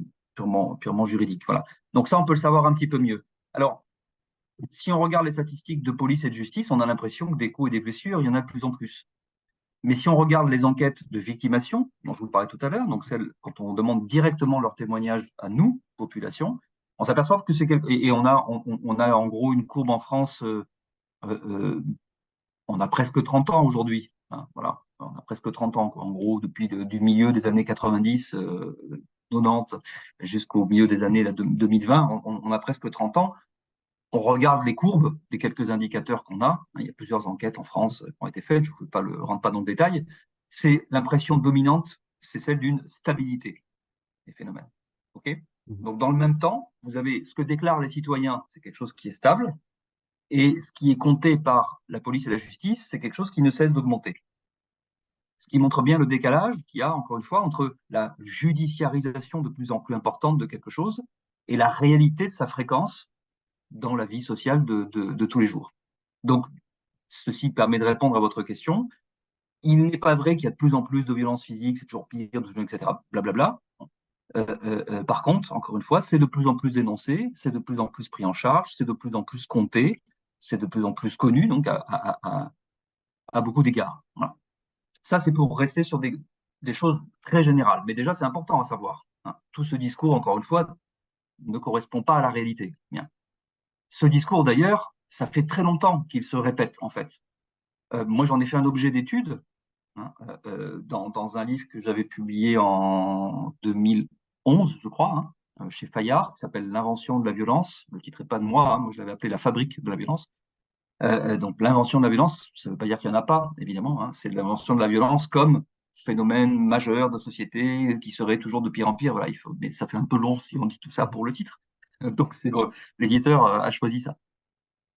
juridiques. Voilà. Donc ça, on peut le savoir un petit peu mieux. Alors, si on regarde les statistiques de police et de justice, on a l'impression que des coups et des blessures, il y en a de plus en plus. Mais si on regarde les enquêtes de victimation, dont je vous parlais tout à l'heure, donc celles quand on demande directement leur témoignage à nous, population, on s'aperçoit que c'est quelque... Et on a en gros une courbe en France, euh, euh, on a presque 30 ans aujourd'hui, hein, voilà, on a presque 30 ans, quoi, en gros, depuis du milieu des années 90, 90, jusqu'au milieu des années 2020, on a presque 30 ans. On regarde les courbes des quelques indicateurs qu'on a. Hein, il y a plusieurs enquêtes en France qui ont été faites, je ne rentre pas dans le détail. C'est l'impression dominante, c'est celle d'une stabilité des phénomènes. OK. Mhm. Donc, dans le même temps, vous avez ce que déclarent les citoyens, c'est quelque chose qui est stable, et ce qui est compté par la police et la justice, c'est quelque chose qui ne cesse d'augmenter. Ce qui montre bien le décalage qu'il y a, encore une fois, entre la judiciarisation de plus en plus importante de quelque chose et la réalité de sa fréquence dans la vie sociale de tous les jours. Donc, ceci permet de répondre à votre question. Il n'est pas vrai qu'il y a de plus en plus de violences physiques, c'est toujours pire, etc. Blablabla. Par contre, encore une fois, c'est de plus en plus dénoncé, c'est de plus en plus pris en charge, c'est de plus en plus compté, c'est de plus en plus connu, donc à beaucoup d'égards. Voilà. Ça, c'est pour rester sur des choses très générales. Mais déjà, c'est important à savoir, hein. Tout ce discours, encore une fois, ne correspond pas à la réalité. Bien. Ce discours, d'ailleurs, ça fait très longtemps qu'il se répète, en fait. Moi, j'en ai fait un objet d'étude, hein, dans un livre que j'avais publié en 2011, je crois, hein, chez Fayard, qui s'appelle L'invention de la violence. Le titre n'est pas de moi, hein, moi je l'avais appelé La fabrique de la violence. Donc l'invention de la violence, ça ne veut pas dire qu'il n'y en a pas, évidemment, hein, c'est l'invention de la violence comme phénomène majeur de société qui serait toujours de pire en pire. Voilà, mais ça fait un peu long si on dit tout ça pour le titre. Donc l'éditeur a choisi ça.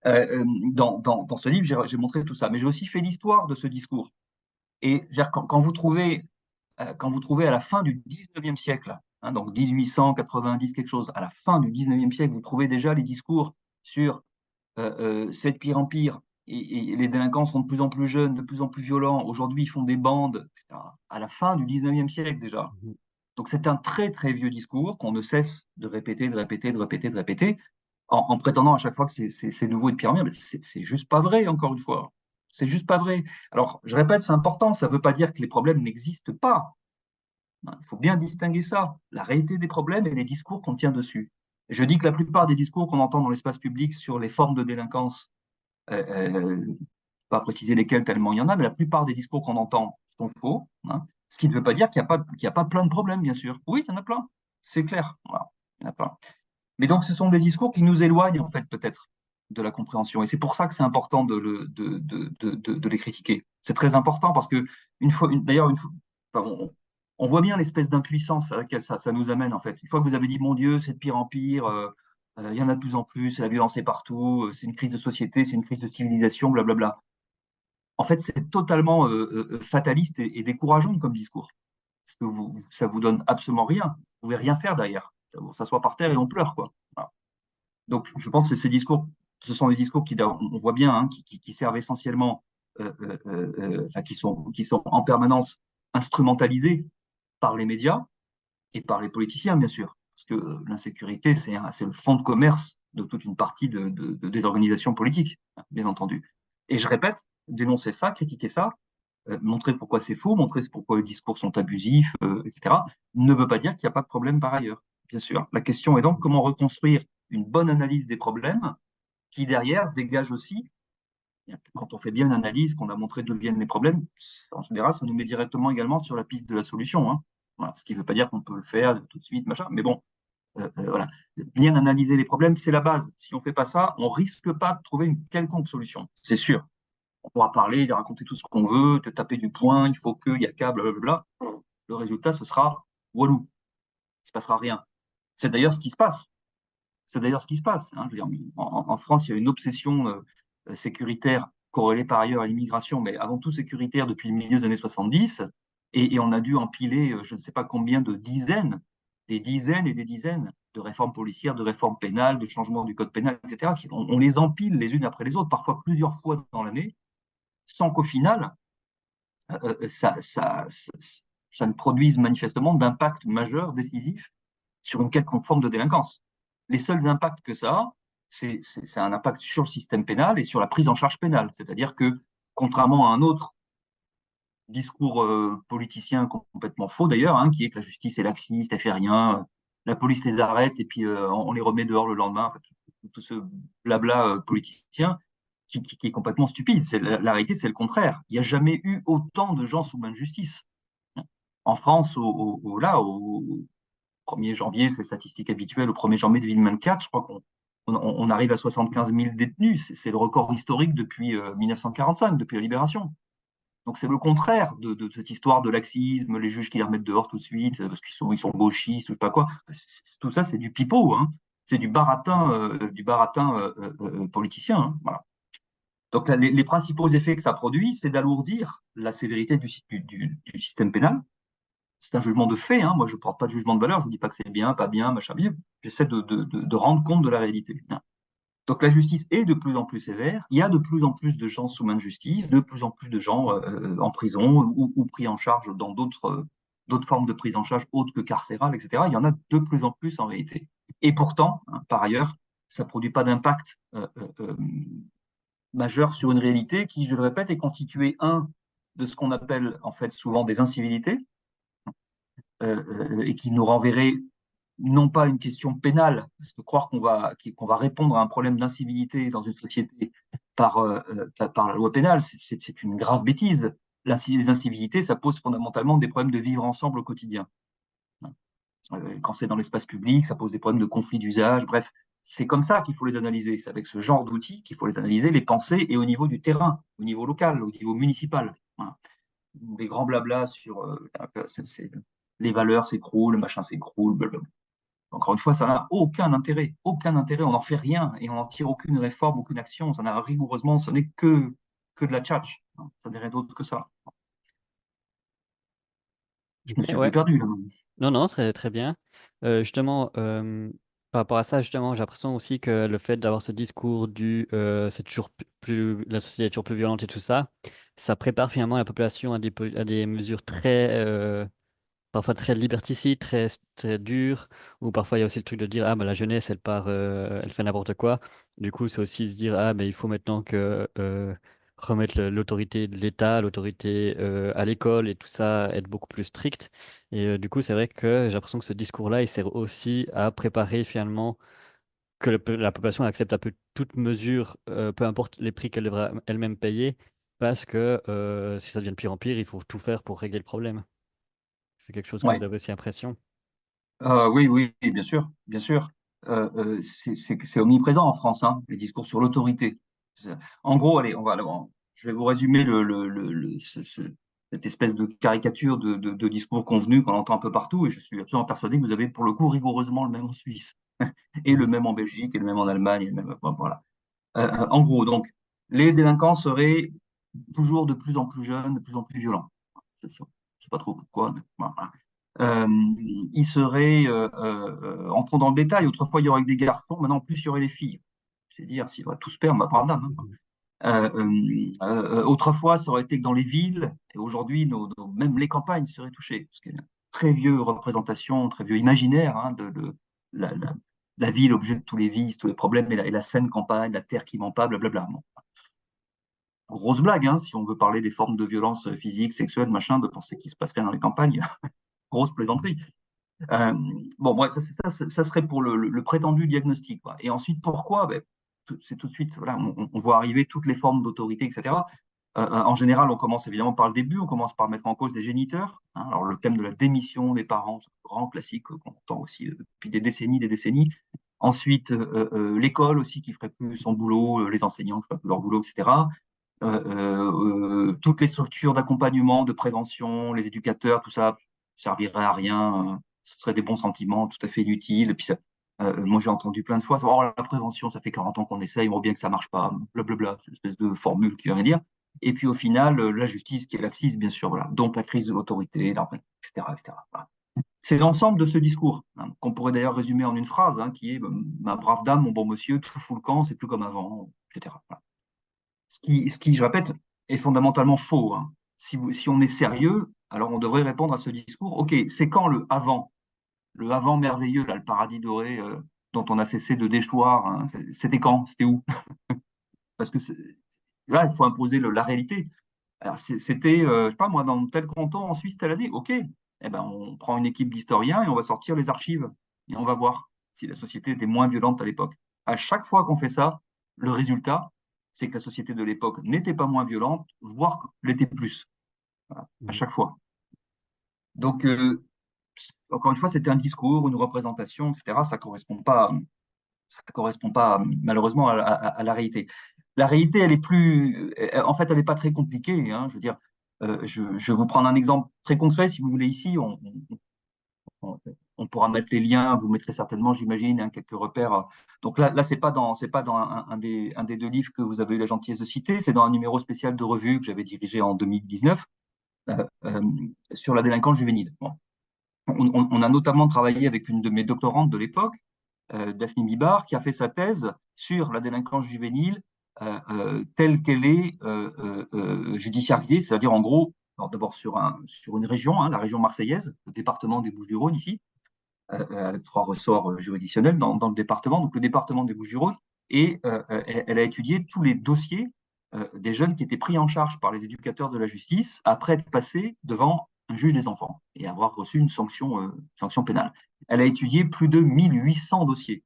Dans ce livre, j'ai montré tout ça, mais j'ai aussi fait l'histoire de ce discours. Et quand vous trouvez à la fin du 19e siècle, hein, donc 1890 quelque chose, à la fin du 19e siècle, vous trouvez déjà les discours sur c'est de pire en pire, et les délinquants sont de plus en plus jeunes, de plus en plus violents, aujourd'hui ils font des bandes, etc. À la fin du 19e siècle déjà. Mhm. Donc c'est un très très vieux discours qu'on ne cesse de répéter, de répéter, de répéter, de répéter, en prétendant à chaque fois que c'est nouveau et de pire en pire. Mais c'est juste pas vrai, encore une fois. C'est juste pas vrai. Alors, je répète, c'est important, ça ne veut pas dire que les problèmes n'existent pas. Il faut bien distinguer ça, la réalité des problèmes et les discours qu'on tient dessus. Je dis que la plupart des discours qu'on entend dans l'espace public sur les formes de délinquance, pas préciser lesquels tellement il y en a, mais la plupart des discours qu'on entend sont faux, hein. Ce qui ne veut pas dire qu'il y a pas plein de problèmes, bien sûr. Oui, il y en a plein, c'est clair. Voilà, il y en a plein. Mais donc, ce sont des discours qui nous éloignent, en fait, peut-être, de la compréhension. Et c'est pour ça que c'est important de les critiquer. C'est très important parce que, d'ailleurs, enfin, on voit bien l'espèce d'impuissance à laquelle ça nous amène, en fait. Une fois que vous avez dit, mon Dieu, c'est de pire en pire, il y en a de plus en plus, la violence est partout, c'est une crise de société, c'est une crise de civilisation, blablabla. En fait, c'est totalement fataliste et décourageant comme discours. Parce que ça vous donne absolument rien. Vous pouvez rien faire derrière. On s'assoit par terre et on pleure, quoi. Voilà. Donc, je pense que ces discours, ce sont des discours on voit bien, hein, qui servent essentiellement, enfin, qui sont en permanence instrumentalisés par les médias et par les politiciens, bien sûr. Parce que l'insécurité, c'est le fond de commerce de toute une partie des organisations politiques, bien entendu. Et je répète, dénoncer ça, critiquer ça, montrer pourquoi c'est faux, montrer pourquoi les discours sont abusifs, etc., ne veut pas dire qu'il n'y a pas de problème par ailleurs. Bien sûr. La question est donc comment reconstruire une bonne analyse des problèmes qui, derrière, dégage aussi, quand on fait bien une analyse, qu'on a montré d'où viennent les problèmes, en général, ça nous met directement également sur la piste de la solution, hein. Voilà. Ce qui ne veut pas dire qu'on peut le faire tout de suite, machin, mais bon, voilà. Bien analyser les problèmes, c'est la base. Si on ne fait pas ça, on risque pas de trouver une quelconque solution, c'est sûr. On pourra parler, de raconter tout ce qu'on veut, te taper du poing, il faut que, il y a qu'à, blablabla. Le résultat, ce sera walou. Il ne se passera rien. C'est d'ailleurs ce qui se passe. C'est d'ailleurs ce qui se passe, hein. Je veux dire, en France, il y a une obsession sécuritaire corrélée par ailleurs à l'immigration, mais avant tout sécuritaire depuis le milieu des années 70. Et on a dû empiler, je ne sais pas combien de dizaines, des dizaines et des dizaines de réformes policières, de réformes pénales, de changements du code pénal, etc. On les empile les unes après les autres, parfois plusieurs fois dans l'année, sans qu'au final, ça ne produise manifestement d'impact majeur, décisif, sur une quelconque forme de délinquance. Les seuls impacts que ça a, c'est un impact sur le système pénal et sur la prise en charge pénale. C'est-à-dire que, contrairement à un autre discours politicien complètement faux d'ailleurs, hein, qui est que la justice est laxiste, elle fait rien, la police les arrête et puis on les remet dehors le lendemain, en fait, tout ce blabla politicien qui est complètement stupide. La réalité, c'est le contraire. Il n'y a jamais eu autant de gens sous main de justice. En France, au 1er janvier, c'est la statistique habituelle, au 1er janvier 2024, je crois qu'on arrive à 75 000 détenus. C'est le record historique depuis 1945, depuis la libération. Donc c'est le contraire de cette histoire de laxisme, les juges qui les remettent dehors tout de suite parce qu'ils sont gauchistes ou je sais pas quoi. Tout ça, c'est du pipeau, hein. C'est du baratin politicien, hein. Voilà. Donc, les principaux effets que ça produit, c'est d'alourdir la sévérité du système pénal. C'est un jugement de fait, hein. Moi, je ne porte pas de jugement de valeur, je ne dis pas que c'est bien, pas bien, machin bien. J'essaie de rendre compte de la réalité. Donc la justice est de plus en plus sévère, il y a de plus en plus de gens sous main de justice, de plus en plus de gens en prison ou pris en charge dans d'autres formes de prise en charge autres que carcérales, etc. Il y en a de plus en plus en réalité. Et pourtant, hein, par ailleurs, ça ne produit pas d'impact majeur sur une réalité qui, je le répète, est constituée, de ce qu'on appelle en fait souvent des incivilités, et qui nous renverrait non pas une question pénale, parce que croire qu'on va répondre à un problème d'incivilité dans une société par la loi pénale, c'est une grave bêtise. Les incivilités, ça pose fondamentalement des problèmes de vivre ensemble au quotidien. Quand c'est dans l'espace public, ça pose des problèmes de conflit d'usage. Bref, c'est comme ça qu'il faut les analyser. C'est avec ce genre d'outils qu'il faut les analyser, les penser, et au niveau du terrain, au niveau local, au niveau municipal. Voilà. Des grands blabla sur les valeurs s'écroulent, le machin s'écroule, blablabla. Encore une fois, ça n'a aucun intérêt, aucun intérêt. On n'en fait rien et on n'en tire aucune réforme, aucune action. Ça n'a rigoureusement, ce n'est que de la tchatch. Ça n'est rien d'autre que ça. Je Ok, me suis un peu ouais. perdu là. Non, non, très, très bien. Justement, par rapport à ça, justement, j'ai l'impression aussi que le fait d'avoir ce discours du c'est toujours la société est toujours plus violente et tout ça, ça prépare finalement la population à des mesures très, parfois très liberticides, très, très dures, ou parfois il y a aussi le truc de dire, ah, bah, la jeunesse, elle part, elle fait n'importe quoi. Du coup, c'est aussi se dire, ah, mais il faut maintenant que remettre l'autorité de l'État, l'autorité à l'école et tout ça, être beaucoup plus strict. Et du coup, c'est vrai que j'ai l'impression que ce discours-là, il sert aussi à préparer finalement que la population accepte un peu toute mesure, peu importe les prix qu'elle devra elle-même payer, parce que si ça devient de pire en pire, il faut tout faire pour régler le problème. C'est quelque chose que Ouais. vous avez aussi l'impression. Oui, oui, bien sûr, bien sûr. C'est omniprésent en France, hein, les discours sur l'autorité. En gros, allez, je vais vous résumer cette espèce de caricature de discours convenu qu'on entend un peu partout, et je suis absolument persuadé que vous avez pour le coup rigoureusement le même en Suisse, et le Mhm. même en Belgique, et le même en Allemagne, et le même, bon, voilà. En gros, donc, les délinquants seraient toujours de plus en plus jeunes, de plus en plus violents. Je ne sais pas trop pourquoi, mais voilà. Euh, il serait, entrons dans le détail, autrefois il y aurait que des garçons, maintenant en plus il y aurait les filles. C'est dire s'il va tout se perdre, ma part d'âme, hein. Mhm. Autrefois ça aurait été que dans les villes, et aujourd'hui même les campagnes seraient touchées, parce qu'il y a une très vieille représentation, très vieux imaginaire, hein, de la, la- la ville, objet de tous les vices, tous les problèmes, et la saine campagne, la terre qui ment pas, blablabla. Bon. Grosse blague, hein, si on veut parler des formes de violence physique, sexuelle, machin, de penser qu'il se passe rien dans les campagnes, grosse plaisanterie. Euh, bon, bref, ça serait pour le prétendu diagnostic, quoi. Et ensuite, pourquoi? Ben, c'est tout de suite, voilà, on voit arriver toutes les formes d'autorité, etc. En général, on commence évidemment par le début, on commence par mettre en cause les géniteurs, hein. Alors, le thème de la démission des parents, c'est un grand classique qu'on entend aussi depuis des décennies, des décennies. Ensuite, l'école aussi qui ferait plus son boulot, les enseignants qui feraient plus leur boulot, etc. Toutes les structures d'accompagnement, de prévention, les éducateurs, tout ça servirait à rien. Ce serait des bons sentiments tout à fait inutiles. Et puis moi, j'ai entendu plein de fois, oh, la prévention, ça fait 40 ans qu'on essaye, on voit bien que ça marche pas, blablabla, c'est une espèce de formule qui veut rien dire. Et puis au final, la justice qui est laxiste, bien sûr, voilà. Donc la crise de l'autorité, etc., etc. Voilà. C'est l'ensemble de ce discours, hein, qu'on pourrait d'ailleurs résumer en une phrase, hein, qui est ma brave dame, mon bon monsieur, tout fout le camp, c'est plus comme avant, etc. Voilà. Ce qui, je répète, est fondamentalement faux, hein. Si on est sérieux, alors on devrait répondre à ce discours. OK, c'est quand le avant merveilleux, là, le paradis doré, dont on a cessé de déchoir, hein, c'était quand? C'était où? Parce que là, il faut imposer la réalité. Alors, c'était, je sais pas moi, dans tel canton en Suisse telle année. OK, eh ben, on prend une équipe d'historiens et on va sortir les archives et on va voir si la société était moins violente à l'époque. À chaque fois qu'on fait ça, le résultat, c'est que la société de l'époque n'était pas moins violente, voire l'était plus. Voilà, à Mhm. chaque fois. Donc, encore une fois, c'était un discours, une représentation, etc. Ça correspond pas malheureusement à la réalité. La réalité, elle est plus, en fait, elle n'est pas très compliquée, hein. Je veux dire, je vais vous prendre un exemple très concret, si vous voulez, ici. on pourra mettre les liens, vous mettrez certainement, j'imagine, hein, quelques repères. Donc là c'est pas dans un des deux livres que vous avez eu la gentillesse de citer, c'est dans un numéro spécial de revue que j'avais dirigé en 2019 euh, euh, sur la délinquance juvénile. Bon. On a notamment travaillé avec une de mes doctorantes de l'époque, Daphne Bibar, qui a fait sa thèse sur la délinquance juvénile telle qu'elle est judiciarisée, c'est-à-dire en gros, d'abord sur une région, hein, la région marseillaise, le département des Bouches-du-Rhône ici, avec 3 ressorts juridictionnels dans le département, donc le département des Bouches-du-Rhône, et elle a étudié tous les dossiers des jeunes qui étaient pris en charge par les éducateurs de la justice après être passés devant un juge des enfants et avoir reçu une sanction pénale. Elle a étudié plus de 1800 dossiers,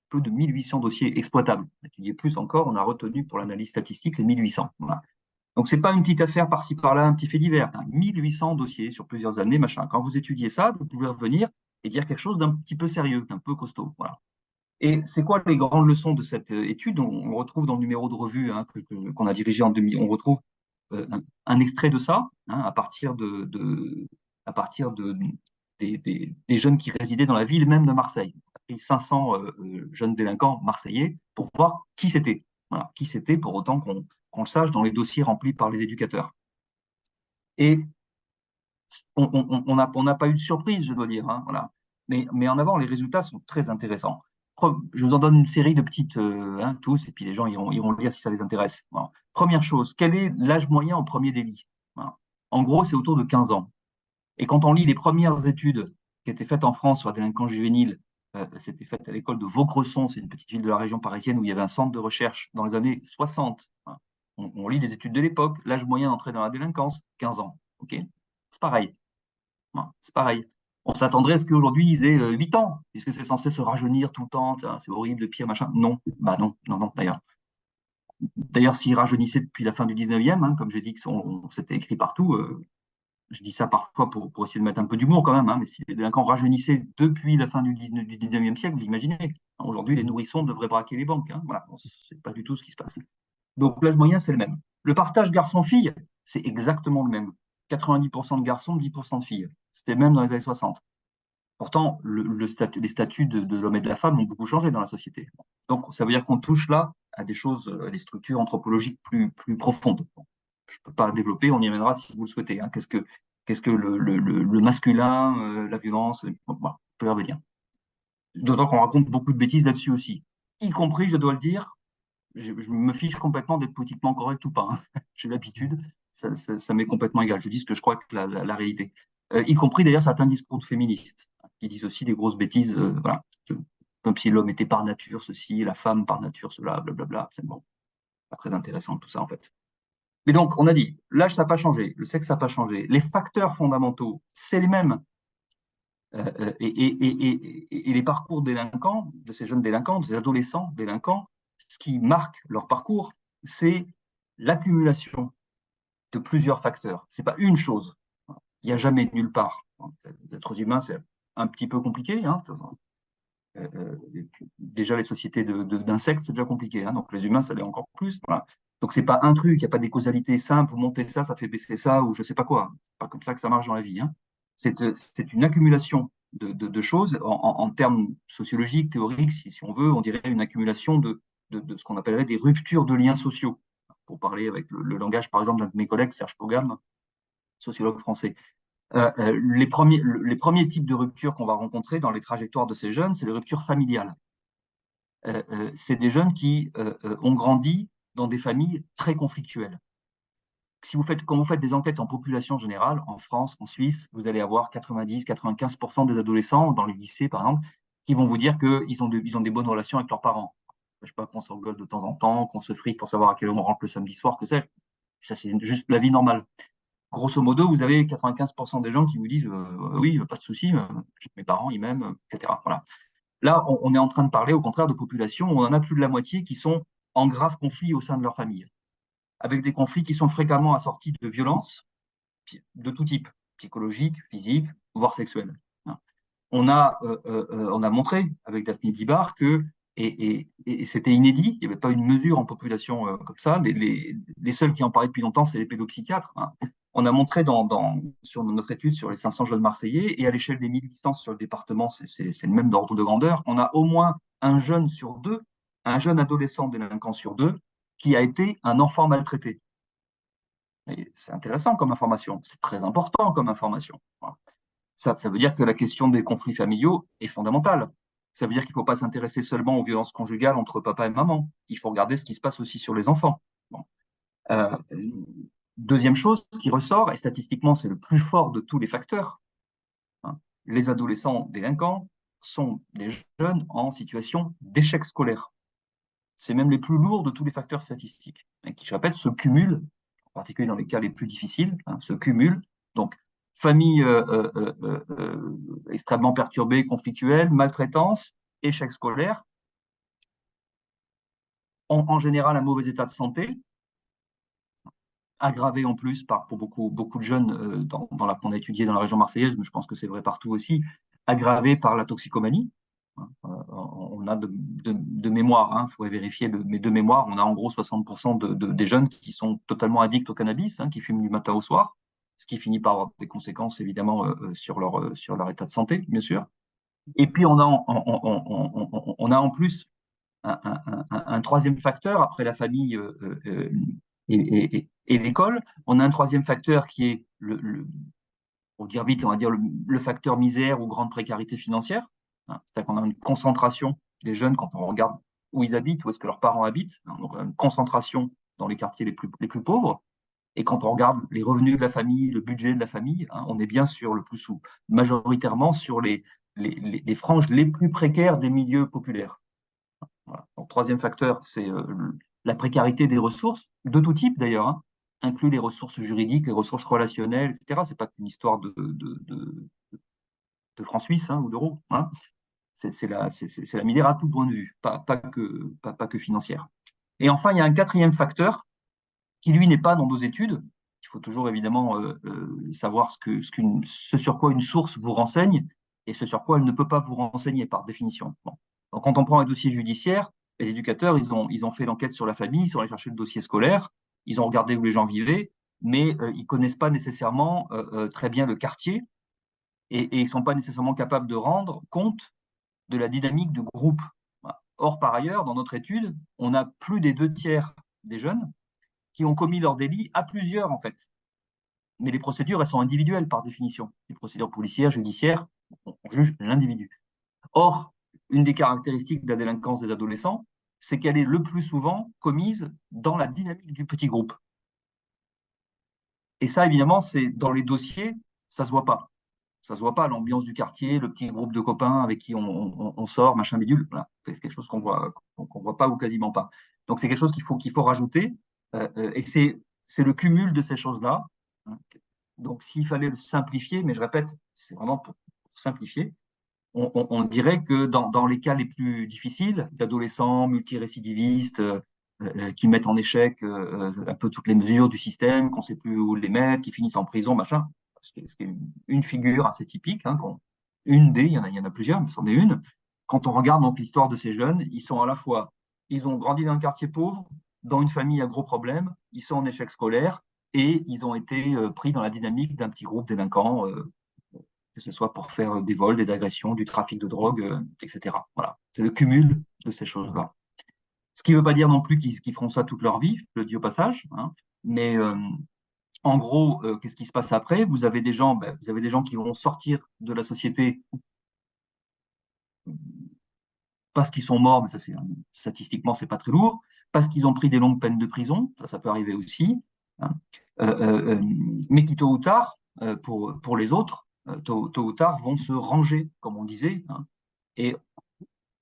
plus de 1800 dossiers exploitables. On a étudié plus encore, on a retenu pour l'analyse statistique les 1800. Voilà. Donc, ce n'est pas une petite affaire par-ci par-là, un petit fait divers. 1800 dossiers sur plusieurs années, machin. Quand vous étudiez ça, vous pouvez revenir et dire quelque chose d'un petit peu sérieux, d'un peu costaud. Voilà. Et c'est quoi les grandes leçons de cette étude? On retrouve dans le numéro de revue hein, qu'on a dirigé en 2000, on retrouve un extrait de ça, hein, à partir des jeunes qui résidaient dans la ville même de Marseille. On a pris 500 jeunes délinquants marseillais pour voir qui c'était. Voilà, qui c'était pour autant qu'on le sache dans les dossiers remplis par les éducateurs. Et on n'a pas eu de surprise, je dois dire. Hein, voilà. Mais en avant, les résultats sont très intéressants. Je vous en donne une série de petites, hein, tous, et puis les gens iront le lire si ça les intéresse. Voilà. Première chose, quel est l'âge moyen au premier délit? Voilà. En gros, c'est autour de 15 ans. Et quand on lit les premières études qui étaient faites en France sur la délinquance juvénile, c'était fait à l'école de Vaucresson, c'est une petite ville de la région parisienne où il y avait un centre de recherche dans les années 60. Voilà. On lit les études de l'époque, l'âge moyen d'entrée dans la délinquance, 15 ans. Ok, c'est pareil. C'est pareil. On s'attendrait à ce qu'aujourd'hui, ils aient 8 ans, puisque c'est censé se rajeunir tout le temps, c'est horrible, le pire, machin. Non, bah non, non, non, d'ailleurs. D'ailleurs, s'ils rajeunissaient depuis la fin du 19e, hein, comme j'ai dit que c'était écrit partout, je dis ça parfois pour essayer de mettre un peu d'humour quand même, hein, mais si les délinquants rajeunissaient depuis la fin du 19e siècle, vous imaginez, aujourd'hui, les nourrissons devraient braquer les banques. Hein, voilà, bon, c'est pas du tout ce qui se passe. Donc l'âge moyen, c'est le même. Le partage garçon-fille, c'est exactement le même. 90% de garçons, 10% de filles. C'était même dans les années 60. Pourtant, les statuts de l'homme et de la femme ont beaucoup changé dans la société. Donc, ça veut dire qu'on touche là à des choses, à des structures anthropologiques plus profondes. Bon, je ne peux pas développer, on y amènera si vous le souhaitez. Hein. Qu'est-ce que le masculin, la violence, bon, voilà, on peut y revenir. D'autant qu'on raconte beaucoup de bêtises là-dessus aussi. Y compris, je dois le dire, je me fiche complètement d'être politiquement correct ou pas. Hein. J'ai l'habitude, ça m'est complètement égal. Je dis ce que je crois être la réalité. Y compris d'ailleurs certains discours de féministes qui disent aussi des grosses bêtises, voilà, comme si l'homme était par nature ceci, la femme par nature cela, blablabla. C'est bon, pas très intéressant tout ça en fait. Mais donc, on a dit, l'âge, ça n'a pas changé, le sexe, ça n'a pas changé. Les facteurs fondamentaux, c'est les mêmes. Et les parcours délinquants, de ces jeunes délinquants, de ces adolescents délinquants, ce qui marque leur parcours, c'est l'accumulation de plusieurs facteurs. Ce n'est pas une chose. Il n'y a jamais nulle part. Les êtres humains, c'est un petit peu compliqué. Hein. Déjà, les sociétés d'insectes, c'est déjà compliqué. Hein. Donc, les humains, ça l'est encore plus. Voilà. Donc, ce n'est pas un truc, il n'y a pas des causalités simples. Vous montez ça, ça fait baisser ça, ou je ne sais pas quoi. C'est pas comme ça que ça marche dans la vie. Hein. C'est une accumulation de choses. En termes sociologiques, théoriques, si on veut, on dirait une accumulation de ce qu'on appellerait des ruptures de liens sociaux. Pour parler avec le langage, par exemple, d'un de mes collègues, Serge Pogam, sociologue français. Les premiers types de ruptures qu'on va rencontrer dans les trajectoires de ces jeunes, c'est les ruptures familiales. C'est des jeunes qui ont grandi dans des familles très conflictuelles. Quand vous faites des enquêtes en population générale, en France, en Suisse, vous allez avoir 90-95% des adolescents, dans les lycées par exemple, qui vont vous dire qu'ils ont des bonnes relations avec leurs parents. Je ne sais pas qu'on s'engueule de temps en temps, qu'on se frique pour savoir à quelle heure on rentre le samedi soir, que c'est. Ça, c'est juste la vie normale. Grosso modo, vous avez 95% des gens qui vous disent oui, pas de souci, mes parents, ils m'aiment, etc. Voilà. Là, on est en train de parler, au contraire, de populations où on en a plus de la moitié qui sont en grave conflit au sein de leur famille, avec des conflits qui sont fréquemment assortis de violences de tout type, psychologiques, physiques, voire sexuelles. On a montré avec Daphne Dibar que, et c'était inédit, il n'y avait pas une mesure en population comme ça, les seuls qui en parlaient depuis longtemps, c'est les pédopsychiatres. Hein. On a montré sur notre étude sur les 500 jeunes Marseillais et à l'échelle des 1800 sur le département, c'est le même ordre de grandeur, on a au moins un jeune sur deux, un jeune adolescent délinquant sur deux, qui a été un enfant maltraité. C'est intéressant comme information, c'est très important comme information. Voilà. Ça veut dire que la question des conflits familiaux est fondamentale. Ça veut dire qu'il ne faut pas s'intéresser seulement aux violences conjugales entre papa et maman. Il faut regarder ce qui se passe aussi sur les enfants. Bon. Euh, Deuxième chose qui ressort, et statistiquement c'est le plus fort de tous les facteurs, hein, les adolescents délinquants sont des jeunes en situation d'échec scolaire. C'est même les plus lourds de tous les facteurs statistiques, et qui, je répète, se cumulent, en particulier dans les cas les plus difficiles, hein, se cumulent. Donc, famille extrêmement perturbée, conflictuelle, maltraitance, échec scolaire, en général un mauvais état de santé, aggravé en plus pour beaucoup de jeunes qu'on a étudié dans la région marseillaise, mais je pense que c'est vrai partout aussi, aggravé par la toxicomanie. On a de mémoire, il faudrait vérifier, mais de mémoire, on a en gros 60% des jeunes qui sont totalement addicts au cannabis, qui fument du matin au soir, ce qui finit par avoir des conséquences évidemment sur leur état de santé, bien sûr. Et puis on a en plus un troisième facteur, après la famille et l'école, on a un troisième facteur qui est, pour dire vite, on va dire le facteur misère ou grande précarité financière. Hein. C'est-à-dire qu'on a une concentration des jeunes quand on regarde où ils habitent, où est-ce que leurs parents habitent. Hein. Donc, une concentration dans les quartiers les plus pauvres. Et quand on regarde les revenus de la famille, le budget de la famille, hein, on est bien sur majoritairement sur les franges les plus précaires des milieux populaires. Voilà. Donc, troisième facteur, c'est la précarité des ressources, de tout type d'ailleurs, hein, inclut les ressources juridiques, les ressources relationnelles, etc. Ce n'est pas qu'une histoire de francs suisses hein, ou d'euros. Hein. C'est la misère à tout point de vue, pas que financière. Et enfin, il y a un quatrième facteur qui, lui, n'est pas dans nos études. Il faut toujours évidemment savoir ce sur quoi une source vous renseigne et ce sur quoi elle ne peut pas vous renseigner par définition. Bon. Donc, quand on prend un dossier judiciaire, les éducateurs, ils ont fait l'enquête sur la famille, ils sont allés chercher le dossier scolaire, ils ont regardé où les gens vivaient, mais ils ne connaissent pas nécessairement très bien le quartier et ils ne sont pas nécessairement capables de rendre compte de la dynamique de groupe. Voilà. Or, par ailleurs, dans notre étude, on a plus des 2 tiers des jeunes qui ont commis leur délit à plusieurs, en fait. Mais les procédures, elles sont individuelles par définition. Les procédures policières, judiciaires, on juge l'individu. Or, une des caractéristiques de la délinquance des adolescents, c'est qu'elle est le plus souvent commise dans la dynamique du petit groupe. Et ça, évidemment, c'est dans les dossiers, ça se voit pas. Ça se voit pas, l'ambiance du quartier, le petit groupe de copains avec qui on sort, machin bidule. Voilà. C'est quelque chose qu'on voit pas ou quasiment pas. Donc c'est quelque chose qu'il faut rajouter. Et c'est le cumul de ces choses-là. Hein. Donc s'il fallait le simplifier, mais je répète, c'est vraiment pour simplifier, on dirait que dans les cas les plus difficiles, d'adolescents multirécidivistes qui mettent en échec un peu toutes les mesures du système, qu'on ne sait plus où les mettre, qui finissent en prison, machin, ce qui est une figure assez typique, hein, il y en a plusieurs, mais c'en est une. Quand on regarde donc l'histoire de ces jeunes, ils sont à la fois, ils ont grandi dans un quartier pauvre, dans une famille à gros problèmes, ils sont en échec scolaire et ils ont été pris dans la dynamique d'un petit groupe délinquant que ce soit pour faire des vols, des agressions, du trafic de drogue, etc. Voilà. C'est le cumul de ces choses-là. Ce qui ne veut pas dire non plus qu'ils feront ça toute leur vie, je le dis au passage, hein, mais en gros, qu'est-ce qui se passe après? Vous avez des gens qui vont sortir de la société parce qu'ils sont morts, mais ça, statistiquement, c'est pas très lourd, parce qu'ils ont pris des longues peines de prison, ça peut arriver aussi, hein, mais qui tôt ou tard, pour les autres, tôt ou tard, vont se ranger, comme on disait, hein, et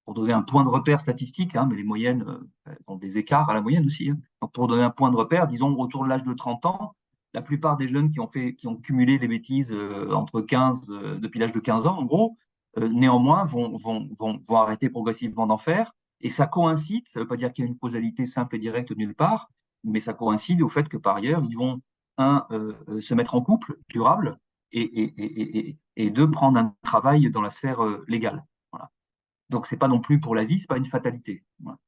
pour donner un point de repère statistique, hein, mais les moyennes ont des écarts à la moyenne aussi. Hein. Donc pour donner un point de repère, disons autour de l'âge de 30 ans, la plupart des jeunes qui ont cumulé les bêtises depuis l'âge de 15 ans, en gros, néanmoins, vont arrêter progressivement d'en faire. Et ça coïncide, ça ne veut pas dire qu'il y a une causalité simple et directe nulle part, mais ça coïncide au fait que par ailleurs, ils vont, se mettre en couple durable et deux, prendre un travail dans la sphère légale. Voilà. Donc, ce n'est pas non plus pour la vie, ce n'est pas une fatalité. Voilà.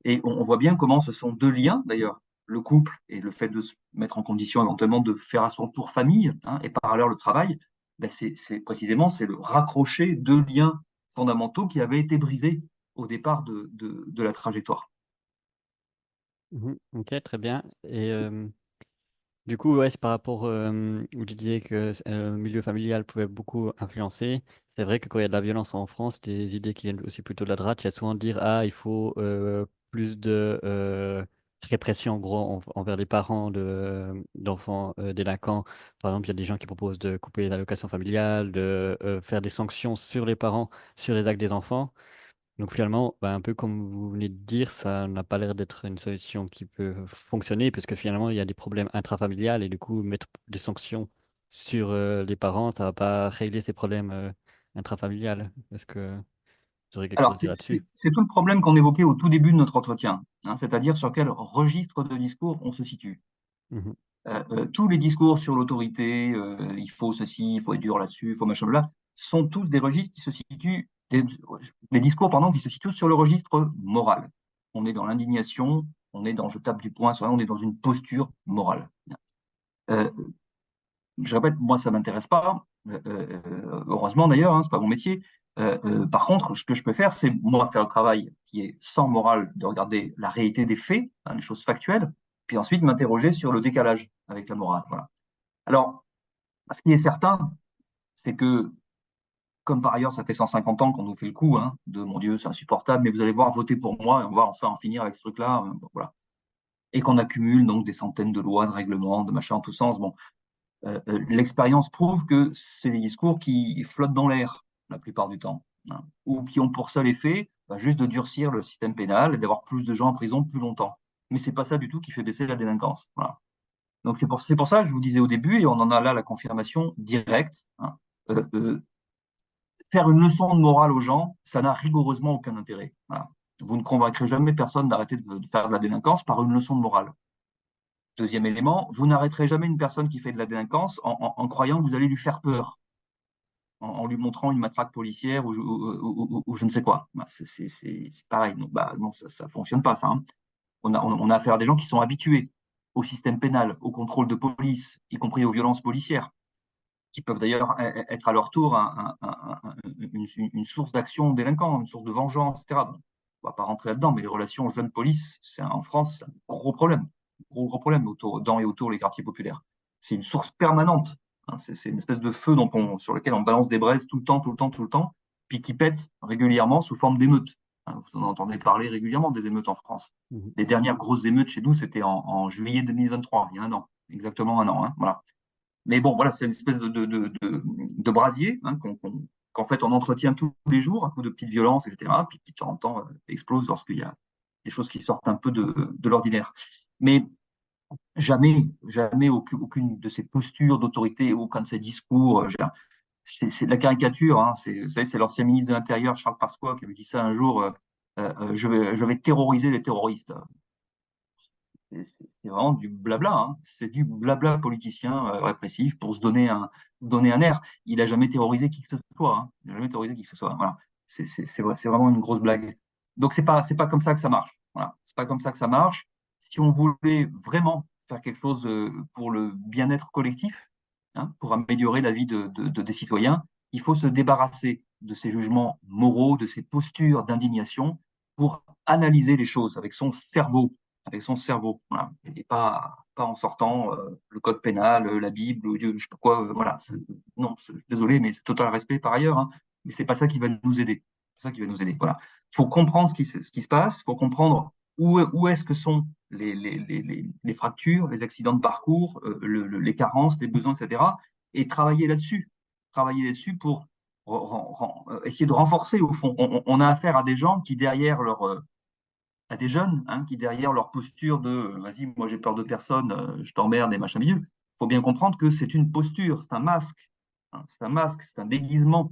Et on voit bien comment ce sont deux liens, d'ailleurs. le couple et le fait de se mettre en condition éventuellement de faire à son tour famille, hein, et par ailleurs le travail, ben précisément c'est le raccrocher deux liens fondamentaux qui avaient été brisés au départ de la trajectoire. Ok, très bien. Et du coup, ouais, c'est par rapport où tu disais que le milieu familial pouvait beaucoup influencer. C'est vrai que quand il y a de la violence en France, des idées qui viennent aussi plutôt de la droite, il y a souvent dire, ah, il faut plus de répression, en gros, envers les parents d'enfants délinquants. Par exemple, il y a des gens qui proposent de couper l'allocation familiale, de faire des sanctions sur les parents, sur les actes des enfants. Donc finalement, bah, un peu comme vous venez de dire, ça n'a pas l'air d'être une solution qui peut fonctionner, parce que finalement, il y a des problèmes intrafamiliales et du coup, mettre des sanctions sur les parents, ça va pas régler ces problèmes intrafamiliales. Est-ce que vous aurez quelque chose Alors, à dire là-dessus? c'est tout le problème qu'on évoquait au tout début de notre entretien, hein, c'est-à-dire sur quel registre de discours on se situe. Mhm. Tous les discours sur l'autorité, il faut ceci, il faut être dur là-dessus, il faut machin là, sont tous des registres qui se situent, des discours pardon, qui se situent sur le registre moral. On est dans l'indignation, on est dans je tape du poing sur on est dans une posture morale. Euh, je répète, moi ça m'intéresse pas. Heureusement d'ailleurs, hein, c'est pas mon métier. Par contre, ce que je peux faire, c'est moi faire le travail qui est sans morale, de regarder la réalité des faits, hein, les choses factuelles, puis ensuite m'interroger sur le décalage avec la morale. Voilà. Alors, ce qui est certain, c'est que, comme par ailleurs, ça fait 150 ans qu'on nous fait le coup, hein, de mon Dieu, c'est insupportable, mais vous allez voir, voter pour moi, et on va enfin en finir avec ce truc-là. Bon, voilà. Et qu'on accumule donc des centaines de lois, de règlements, de machins en tous sens. Bon, l'expérience prouve que c'est des discours qui flottent dans l'air la plupart du temps, hein, ou qui ont pour seul effet bah, juste de durcir le système pénal et d'avoir plus de gens en prison plus longtemps. Mais c'est pas ça du tout qui fait baisser la délinquance. Voilà. Donc c'est pour ça que je vous disais au début, et on en a là la confirmation directe, hein, euh, euh, faire une leçon de morale aux gens, ça n'a rigoureusement aucun intérêt. Voilà. Vous ne convaincrez jamais personne d'arrêter de faire de la délinquance par une leçon de morale. Deuxième élément, vous n'arrêterez jamais une personne qui fait de la délinquance en croyant que vous allez lui faire peur, en lui montrant une matraque policière ou je ne sais quoi. Bah, c'est pareil. Donc, bah, non, ça fonctionne pas, ça. Hein. On a affaire à des gens qui sont habitués au système pénal, au contrôle de police, y compris aux violences policières, qui peuvent d'ailleurs être à leur tour une source d'action délinquant, une source de vengeance, etc. Bon, on ne va pas rentrer là-dedans, mais les relations jeunes-police, en France, c'est un gros problème. Gros problème dans et autour les quartiers populaires. C'est une source permanente. Hein, c'est une espèce de feu sur lequel on balance des braises tout le temps, tout le temps, tout le temps, puis qui pète régulièrement sous forme d'émeutes. Hein, vous en entendez parler régulièrement des émeutes en France. Mhm. Les dernières grosses émeutes chez nous, c'était en juillet 2023, il y a un an, exactement un an. Hein, voilà. Mais bon, voilà, c'est une espèce de brasier, hein, qu'en fait on entretient tous les jours, à coup de petites violences, etc., puis qui de temps en temps explose lorsqu'il y a des choses qui sortent un peu de l'ordinaire. Mais jamais aucune de ces postures d'autorité, aucun de ces discours, c'est de la caricature. Hein, vous savez, c'est l'ancien ministre de l'Intérieur, Charles Pasqua, qui avait dit ça un jour, je vais terroriser les terroristes. C'est vraiment du blabla, hein. C'est du blabla politicien répressif pour se donner un air. Il n'a jamais terrorisé qui que ce soit. Hein. Il n'a jamais terrorisé qui que ce soit. Voilà. C'est vraiment une grosse blague. Donc, c'est pas comme ça que ça marche. Voilà. C'est pas comme ça que ça marche. Si on voulait vraiment faire quelque chose pour le bien-être collectif, hein, pour améliorer la vie des citoyens, il faut se débarrasser de ces jugements moraux, de ces postures d'indignation pour analyser les choses avec son cerveau, voilà, et pas en sortant le code pénal, la Bible, ou Dieu, je sais pas quoi, voilà. Non, désolé, mais c'est total respect par ailleurs, hein, mais c'est pas ça qui va nous aider. C'est ça qui va nous aider. Voilà. Il faut comprendre ce qui se passe, il faut comprendre où est-ce que sont les fractures, les accidents de parcours, les carences, les besoins, etc. Et travailler là-dessus. Travailler là-dessus pour essayer de renforcer, au fond. On a affaire à des gens qui, derrière à des jeunes, hein, qui derrière leur posture de vas-y, moi j'ai peur de personne, je t'emmerde et machin milieu, il faut bien comprendre que c'est une posture, c'est un masque, hein, c'est un masque, c'est un déguisement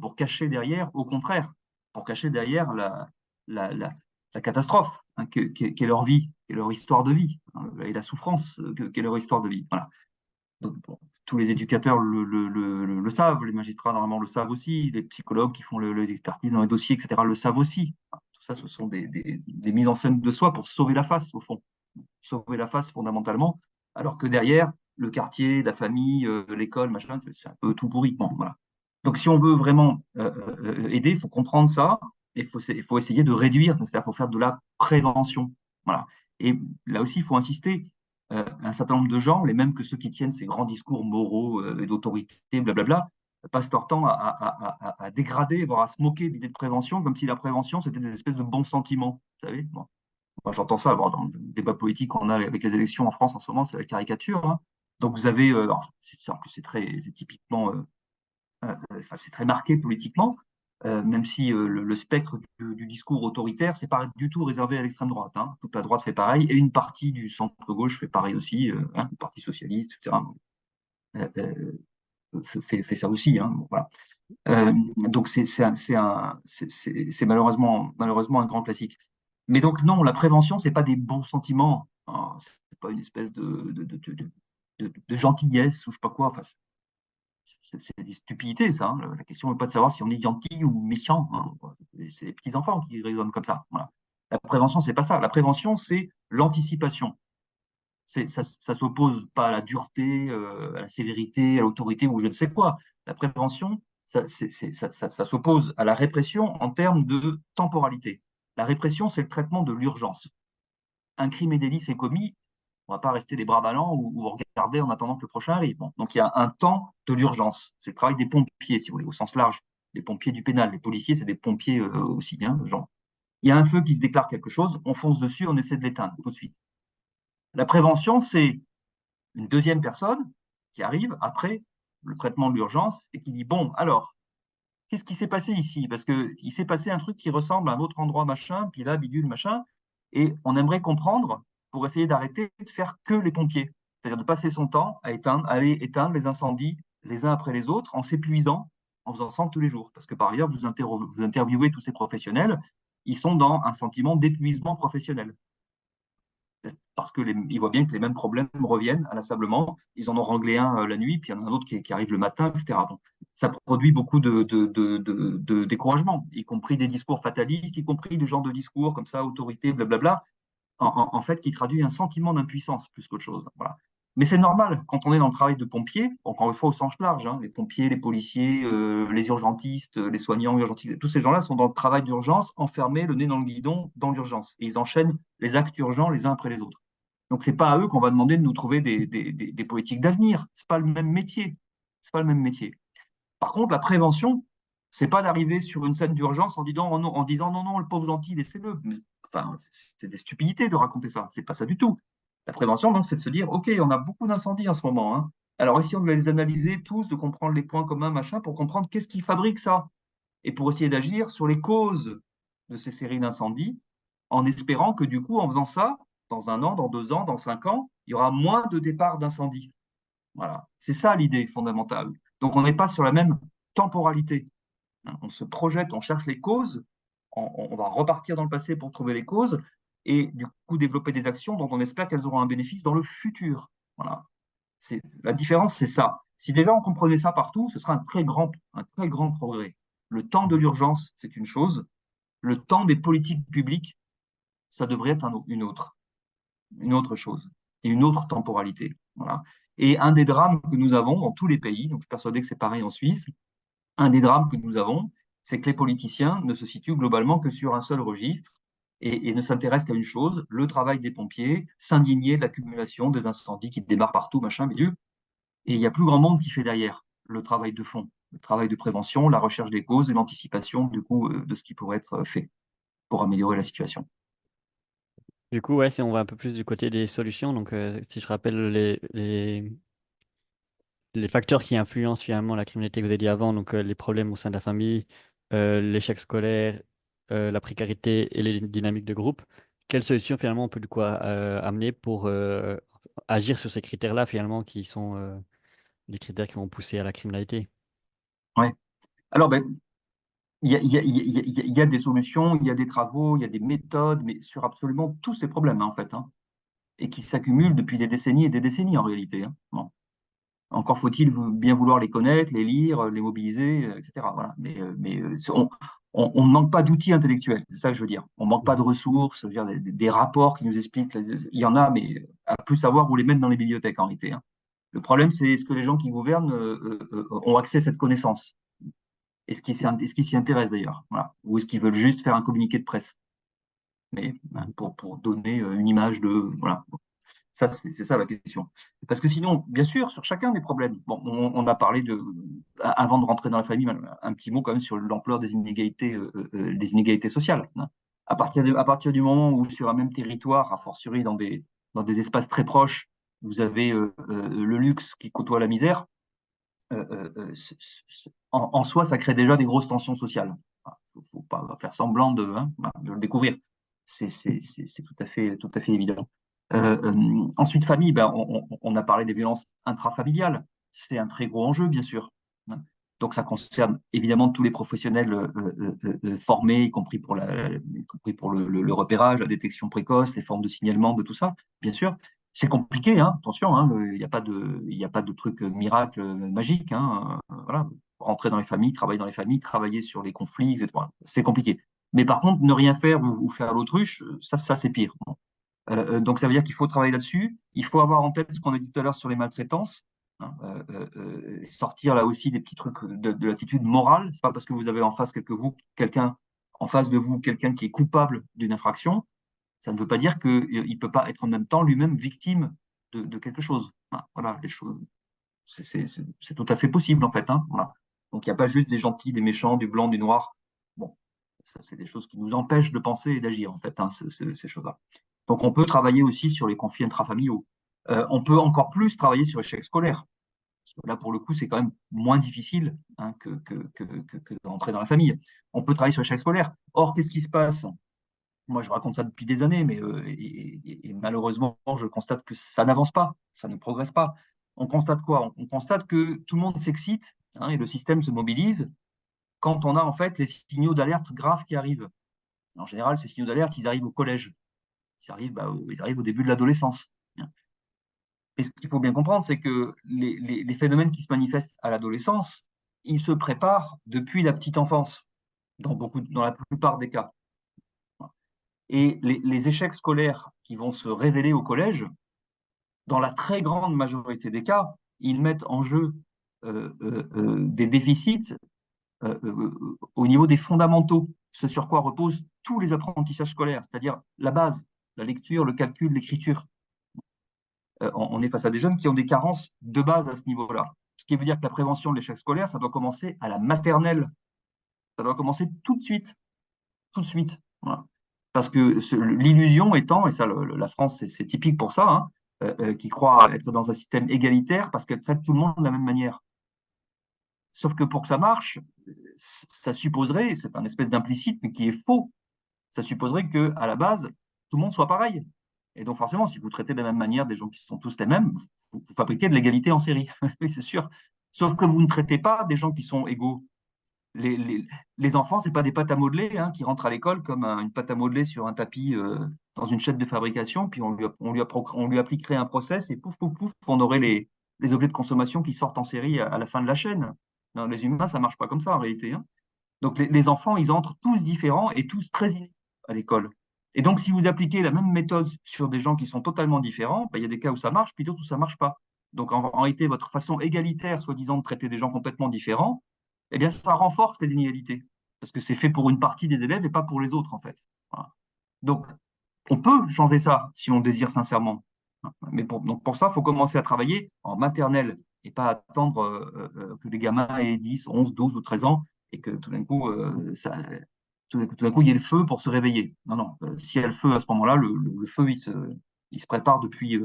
pour cacher derrière, au contraire, pour cacher derrière la, la, la catastrophe hein, qu'est leur vie, qu'est leur histoire de vie, hein, et la souffrance qu'est leur histoire de vie. Voilà. Donc, bon, tous les éducateurs le savent, les magistrats normalement le savent aussi, les psychologues qui font les expertises dans les dossiers, etc., le savent aussi. Tout ça, ce sont des mises en scène de soi pour sauver la face, au fond. sauver la face fondamentalement, alors que derrière, le quartier, la famille, l'école, machin, c'est un peu tout pourri. Bon, voilà. Donc, si on veut vraiment aider, il faut comprendre ça et il faut essayer de réduire, c'est-à-dire qu'il faut faire de la prévention. Voilà. Et là aussi, il faut insister. Un certain nombre de gens, les mêmes que ceux qui tiennent ces grands discours moraux et d'autorité, blablabla, passent leur temps à dégrader, voire à se moquer de l'idée de prévention, comme si la prévention, c'était des espèces de bons sentiments. Vous savez, bon. Moi, j'entends ça bon, dans le débat politique qu'on a avec les élections en France en ce moment, c'est la caricature. Hein. Donc, vous avez, en plus, c'est typiquement enfin, c'est très marqué politiquement, même si le spectre du discours autoritaire, c'est pas du tout réservé à l'extrême droite. Hein. Toute la droite fait pareil, et une partie du centre-gauche fait pareil aussi, hein, le Parti socialiste, etc. Fait ça aussi. Hein, bon, voilà. Donc c'est malheureusement un grand classique. Mais donc non, la prévention, c'est pas des bons sentiments. Hein, c'est pas une espèce de gentillesse ou je sais pas quoi. Enfin, c'est des stupidités, ça. Hein. La question n'est pas de savoir si on est gentil ou méchant. Hein. C'est les petits enfants qui raisonnent comme ça. Voilà. La prévention, c'est pas ça. La prévention, c'est l'anticipation. Ça s'oppose pas à la dureté, à la sévérité, à l'autorité ou je ne sais quoi. La prévention, ça s'oppose à la répression en termes de temporalité. La répression, c'est le traitement de l'urgence. Un crime et délit s'est commis, on ne va pas rester les bras ballants ou regarder en attendant que le prochain arrive. Bon, donc il y a un temps de l'urgence. C'est le travail des pompiers, si vous voulez, au sens large. Les pompiers du pénal. Les policiers, c'est des pompiers aussi. Hein, genre. Il y a un feu qui se déclare quelque chose, on fonce dessus, on essaie de l'éteindre tout de suite. La prévention, c'est une deuxième personne qui arrive après le traitement de l'urgence et qui dit, bon, alors, qu'est-ce qui s'est passé ici? Parce qu'il s'est passé un truc qui ressemble à un autre endroit, machin, puis là, bidule, machin, et on aimerait comprendre pour essayer d'arrêter de faire que les pompiers. C'est-à-dire de passer son temps à aller éteindre les incendies les uns après les autres en s'épuisant, en faisant ça tous les jours. Parce que par ailleurs, vous interviewez tous ces professionnels, ils sont dans un sentiment d'épuisement professionnel parce qu'ils voient bien que les mêmes problèmes reviennent inlassablement. Ils en ont ranglé un la nuit, puis il y en a un autre qui arrive le matin, etc. Donc, ça produit beaucoup de découragement, y compris des discours fatalistes, y compris des genres de discours comme ça, autorité, blablabla, en fait, qui traduit un sentiment d'impuissance plus qu'autre chose. Voilà. Mais c'est normal, quand on est dans le travail de pompier, encore une fois au sens large, hein, les pompiers, les policiers, les urgentistes, les soignants, urgentistes, tous ces gens-là sont dans le travail d'urgence, enfermés, le nez dans le guidon, dans l'urgence. Et ils enchaînent les actes urgents les uns après les autres. Donc, c'est pas à eux qu'on va demander de nous trouver des politiques d'avenir. C'est pas le même métier. C'est pas le même métier. Par contre, la prévention, c'est pas d'arriver sur une scène d'urgence en disant non, non, le pauvre gentil, laissez-le. Enfin, c'est des stupidités de raconter ça. C'est pas ça du tout. La prévention, non, c'est de se dire, OK, on a beaucoup d'incendies en ce moment. Hein. Alors, essayons de les analyser tous, de comprendre les points communs, machin, pour comprendre qu'est-ce qui fabrique ça. Et pour essayer d'agir sur les causes de ces séries d'incendies, en espérant que du coup, en faisant ça, dans 1 an, dans 2 ans, dans 5 ans, il y aura moins de départs d'incendies. Voilà. C'est ça l'idée fondamentale. Donc, on n'est pas sur la même temporalité. Hein. On se projette, on cherche les causes, on va repartir dans le passé pour trouver les causes et du coup développer des actions dont on espère qu'elles auront un bénéfice dans le futur. Voilà. La différence, c'est ça. Si déjà on comprenait ça partout, ce serait un très grand progrès. Le temps de l'urgence, c'est une chose. Le temps des politiques publiques, ça devrait être une autre chose et une autre temporalité. Voilà. Et un des drames que nous avons dans tous les pays, donc je suis persuadé que c'est pareil en Suisse, un des drames que nous avons, c'est que les politiciens ne se situent globalement que sur un seul registre et ne s'intéressent qu'à une chose, le travail des pompiers, s'indigner de l'accumulation des incendies qui démarrent partout, machin, bidule. Et il y a plus grand monde qui fait derrière le travail de fond, le travail de prévention, la recherche des causes et l'anticipation du coup de ce qui pourrait être fait pour améliorer la situation. Du coup, ouais, si on va un peu plus du côté des solutions, donc si je rappelle les facteurs qui influencent finalement la criminalité que vous avez dit avant, donc les problèmes au sein de la famille, l'échec scolaire, la précarité et les dynamiques de groupe, quelles solutions finalement on peut du coup amener pour agir sur ces critères-là finalement qui sont les critères qui vont pousser à la criminalité? Ouais. Alors, ben, il y a des solutions, il y a des travaux, il y a des méthodes, mais sur absolument tous ces problèmes, hein, en fait, hein, et qui s'accumulent depuis des décennies et des décennies en réalité. Hein. Bon. Encore faut-il bien vouloir les connaître, les lire, les mobiliser, etc. Voilà. Mais on ne manque pas d'outils intellectuels, c'est ça que je veux dire. On ne manque pas de ressources, je veux dire, des rapports qui nous expliquent. Il y en a, mais à plus savoir où les mettre dans les bibliothèques en réalité, hein. Le problème, c'est est-ce que les gens qui gouvernent ont accès à cette connaissance? Est-ce qu'ils s'y intéressent d'ailleurs? Voilà. Ou est-ce qu'ils veulent juste faire un communiqué de presse? Mais ben, pour donner une image de. Voilà. Ça, c'est ça la question. Parce que sinon, bien sûr, sur chacun des problèmes, bon, on a parlé avant de rentrer dans la famille, un petit mot quand même sur l'ampleur des inégalités sociales, hein. À partir du moment où sur un même territoire, a fortiori dans des espaces très proches, vous avez le luxe qui côtoie la misère, en soi, ça crée déjà des grosses tensions sociales. Il ne faut pas faire semblant hein, de le découvrir. C'est tout à fait évident. Ensuite, famille, ben, on a parlé des violences intrafamiliales. C'est un très gros enjeu, bien sûr, hein. Donc, ça concerne évidemment tous les professionnels formés, y compris y compris pour le repérage, la détection précoce, les formes de signalement, de tout ça, bien sûr. C'est compliqué, hein, attention, hein, il y a pas de truc miracle magique, hein, voilà. Rentrer dans les familles, travailler sur les conflits, etc. C'est compliqué. Mais par contre, ne rien faire ou faire l'autruche, ça c'est pire. Donc ça veut dire qu'il faut travailler là-dessus. Il faut avoir en tête ce qu'on a dit tout à l'heure sur les maltraitances, hein, sortir là aussi des petits trucs de l'attitude morale. C'est pas parce que vous avez en face quelqu'un en face de vous, quelqu'un qui est coupable d'une infraction, ça ne veut pas dire qu'il ne peut pas être en même temps lui-même victime de quelque chose. Hein, voilà, les choses, c'est tout à fait possible en fait, hein, voilà. Donc il n'y a pas juste des gentils, des méchants, du blanc, du noir. Bon, ça c'est des choses qui nous empêchent de penser et d'agir en fait, hein, ces choses-là. Donc on peut travailler aussi sur les conflits intrafamiliaux. On peut encore plus travailler sur l'échec scolaire. Parce que là, pour le coup, c'est quand même moins difficile, hein, que d'entrer dans la famille. On peut travailler sur l'échec scolaire. Or, qu'est-ce qui se passe? Moi, je raconte ça depuis des années, mais et malheureusement, je constate que ça n'avance pas, ça ne progresse pas. On constate quoi? On constate que tout le monde s'excite, hein, et le système se mobilise quand on a en fait les signaux d'alerte graves qui arrivent. En général, ces signaux d'alerte, ils arrivent au collège, ils arrivent au début de l'adolescence. Et ce qu'il faut bien comprendre, c'est que les phénomènes qui se manifestent à l'adolescence, ils se préparent depuis la petite enfance, dans la plupart des cas. Et les échecs scolaires qui vont se révéler au collège, dans la très grande majorité des cas, ils mettent en jeu des déficits au niveau des fondamentaux, ce sur quoi reposent tous les apprentissages scolaires, c'est-à-dire la base, la lecture, le calcul, l'écriture. On est face à des jeunes qui ont des carences de base à ce niveau-là. Ce qui veut dire que la prévention de l'échec scolaire, ça doit commencer à la maternelle. Ça doit commencer tout de suite. Tout de suite. Voilà. Parce que l'illusion étant, et ça, la France, c'est typique pour ça, hein, qui croit être dans un système égalitaire parce qu'elle traite tout le monde de la même manière. Sauf que pour que ça marche, ça supposerait, c'est un espèce d'implicite, mais qui est faux, ça supposerait qu'à la base, tout le monde soit pareil. Et donc forcément, si vous traitez de la même manière des gens qui sont tous les mêmes, vous fabriquez de l'égalité en série, oui, c'est sûr. Sauf que vous ne traitez pas des gens qui sont égaux. Les, les, les enfants, ce n'est pas des pâtes à modeler, hein, qui rentrent à l'école comme une pâte à modeler sur un tapis dans une chaîne de fabrication, puis on lui appliquerait un process et pouf, pouf, pouf, on aurait les objets de consommation qui sortent en série à la fin de la chaîne. Non, les humains, ça ne marche pas comme ça en réalité, hein. Donc les enfants, ils entrent tous différents et tous très inégaux à l'école. Et donc, si vous appliquez la même méthode sur des gens qui sont totalement différents, ben, il y a des cas où ça marche, puis d'autres où ça ne marche pas. Donc, en réalité, votre façon égalitaire, soi-disant, de traiter des gens complètement différents, eh bien, ça renforce les inégalités. Parce que c'est fait pour une partie des élèves et pas pour les autres, en fait. Voilà. Donc, on peut changer ça si on le désire sincèrement. Mais donc pour ça, il faut commencer à travailler en maternelle et pas attendre que les gamins aient 10, 11, 12 ou 13 ans et que tout d'un coup, tout d'un coup, il y ait le feu pour se réveiller. Non, non. S'il y a le feu à ce moment-là, le feu, il se prépare depuis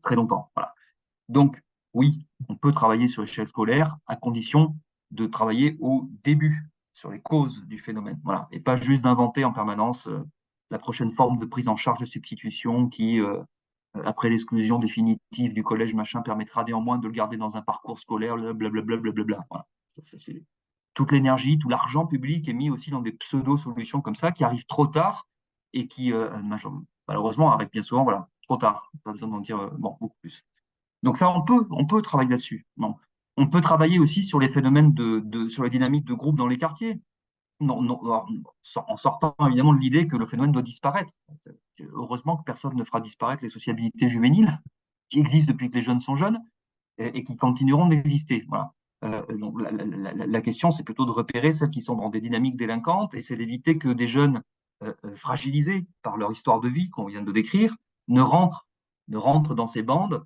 très longtemps. Voilà. Donc, oui, on peut travailler sur l'échec scolaire à condition de travailler au début sur les causes du phénomène. Voilà. Et pas juste d'inventer en permanence la prochaine forme de prise en charge de substitution qui, après l'exclusion définitive du collège, machin, permettra néanmoins de le garder dans un parcours scolaire, blablabla. Blablabla. Voilà. Toute l'énergie, tout l'argent public est mis aussi dans des pseudo-solutions comme ça qui arrivent trop tard et qui, malheureusement, arrivent bien souvent, voilà, trop tard. Pas besoin d'en dire beaucoup plus. Donc ça, on peut travailler là-dessus. Non. On peut travailler aussi sur les phénomènes sur les dynamiques de groupe dans les quartiers. non, non, en sortant évidemment de l'idée que le phénomène doit disparaître. Heureusement que personne ne fera disparaître les sociabilités juvéniles qui existent depuis que les jeunes sont jeunes et qui continueront d'exister. Voilà. Donc la question, c'est plutôt de repérer celles qui sont dans des dynamiques délinquantes et c'est d'éviter que des jeunes fragilisés par leur histoire de vie qu'on vient de décrire ne rentrent, ne rentrent dans ces bandes,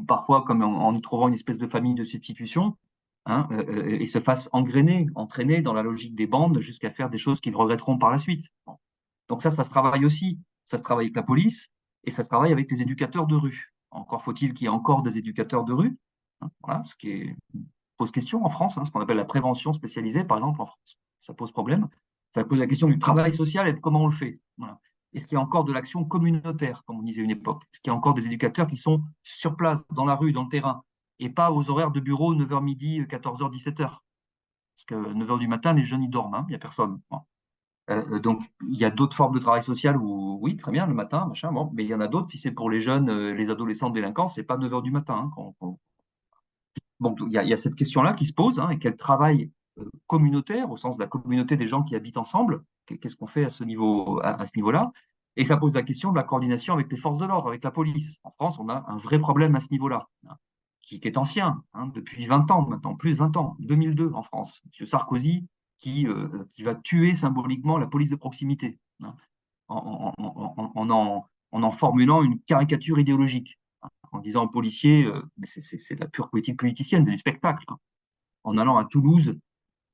parfois comme en y trouvant une espèce de famille de substitution, hein, et se fassent engrainer, entraîner dans la logique des bandes jusqu'à faire des choses qu'ils regretteront par la suite. Bon. Donc ça se travaille aussi. Ça se travaille avec la police et ça se travaille avec les éducateurs de rue. Encore faut-il qu'il y ait encore des éducateurs de rue. Hein, voilà, ce qui pose question en France, hein, ce qu'on appelle la prévention spécialisée, par exemple, en France. Ça pose problème. Ça pose la question du travail social et de comment on le fait. Voilà. Est-ce qu'il y a encore de l'action communautaire, comme on disait à une époque? Est-ce qu'il y a encore des éducateurs qui sont sur place, dans la rue, dans le terrain, et pas aux horaires de bureau 9h midi, 14h, 17h? Parce que 9h du matin, les jeunes, ils dorment, hein, il n'y a personne. Bon. Donc, il y a d'autres formes de travail social où, oui, très bien, le matin, machin, bon, mais il y en a d'autres, si c'est pour les jeunes, les adolescents délinquants, c'est pas 9h du matin. Hein. Bon, il y a cette question-là qui se pose, hein, et quel travail communautaire, au sens de la communauté des gens qui habitent ensemble, qu'est-ce qu'on fait à ce niveau, à ce niveau-là? Et ça pose la question de la coordination avec les forces de l'ordre, avec la police. En France, on a un vrai problème à ce niveau-là, hein, qui est ancien, hein, depuis 20 ans maintenant, plus de 20 ans, 2002 en France. M. Sarkozy qui va tuer symboliquement la police de proximité, hein, en formulant une caricature idéologique, hein, en disant aux policiers, mais c'est de la pure politique politicienne, c'est du spectacle, hein. En allant à Toulouse.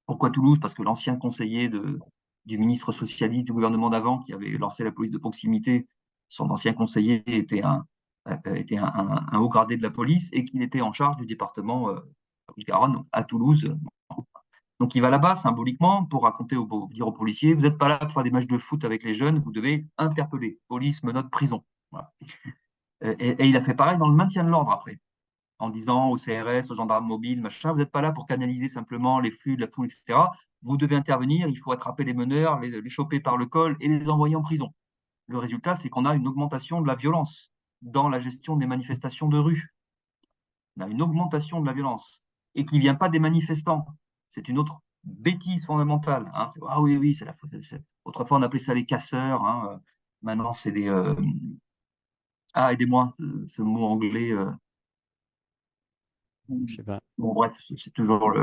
Pourquoi Toulouse? Parce que l'ancien conseiller du ministre socialiste du gouvernement d'avant, qui avait lancé la police de proximité, son ancien conseiller était un haut gradé de la police et qu'il était en charge du département Garonne à Toulouse. Donc il va là-bas symboliquement pour dire aux policiers, vous n'êtes pas là pour faire des matchs de foot avec les jeunes, vous devez interpeller. Police, menottes, prison. Voilà. Et il a fait pareil dans le maintien de l'ordre après, en disant aux CRS, aux gendarmes mobiles, machin, vous n'êtes pas là pour canaliser simplement les flux de la foule, etc. Vous devez intervenir, il faut attraper les meneurs, les choper par le col et les envoyer en prison. Le résultat, c'est qu'on a une augmentation de la violence dans la gestion des manifestations de rue. On a une augmentation de la violence et qui ne vient pas des manifestants. C'est une autre bêtise fondamentale. Hein. Ah oui, oui, c'est la faute. Autrefois, on appelait ça les casseurs. Hein. Maintenant, c'est des. Ah, aidez-moi, ce mot anglais. Je sais pas. Bon, bref, c'est toujours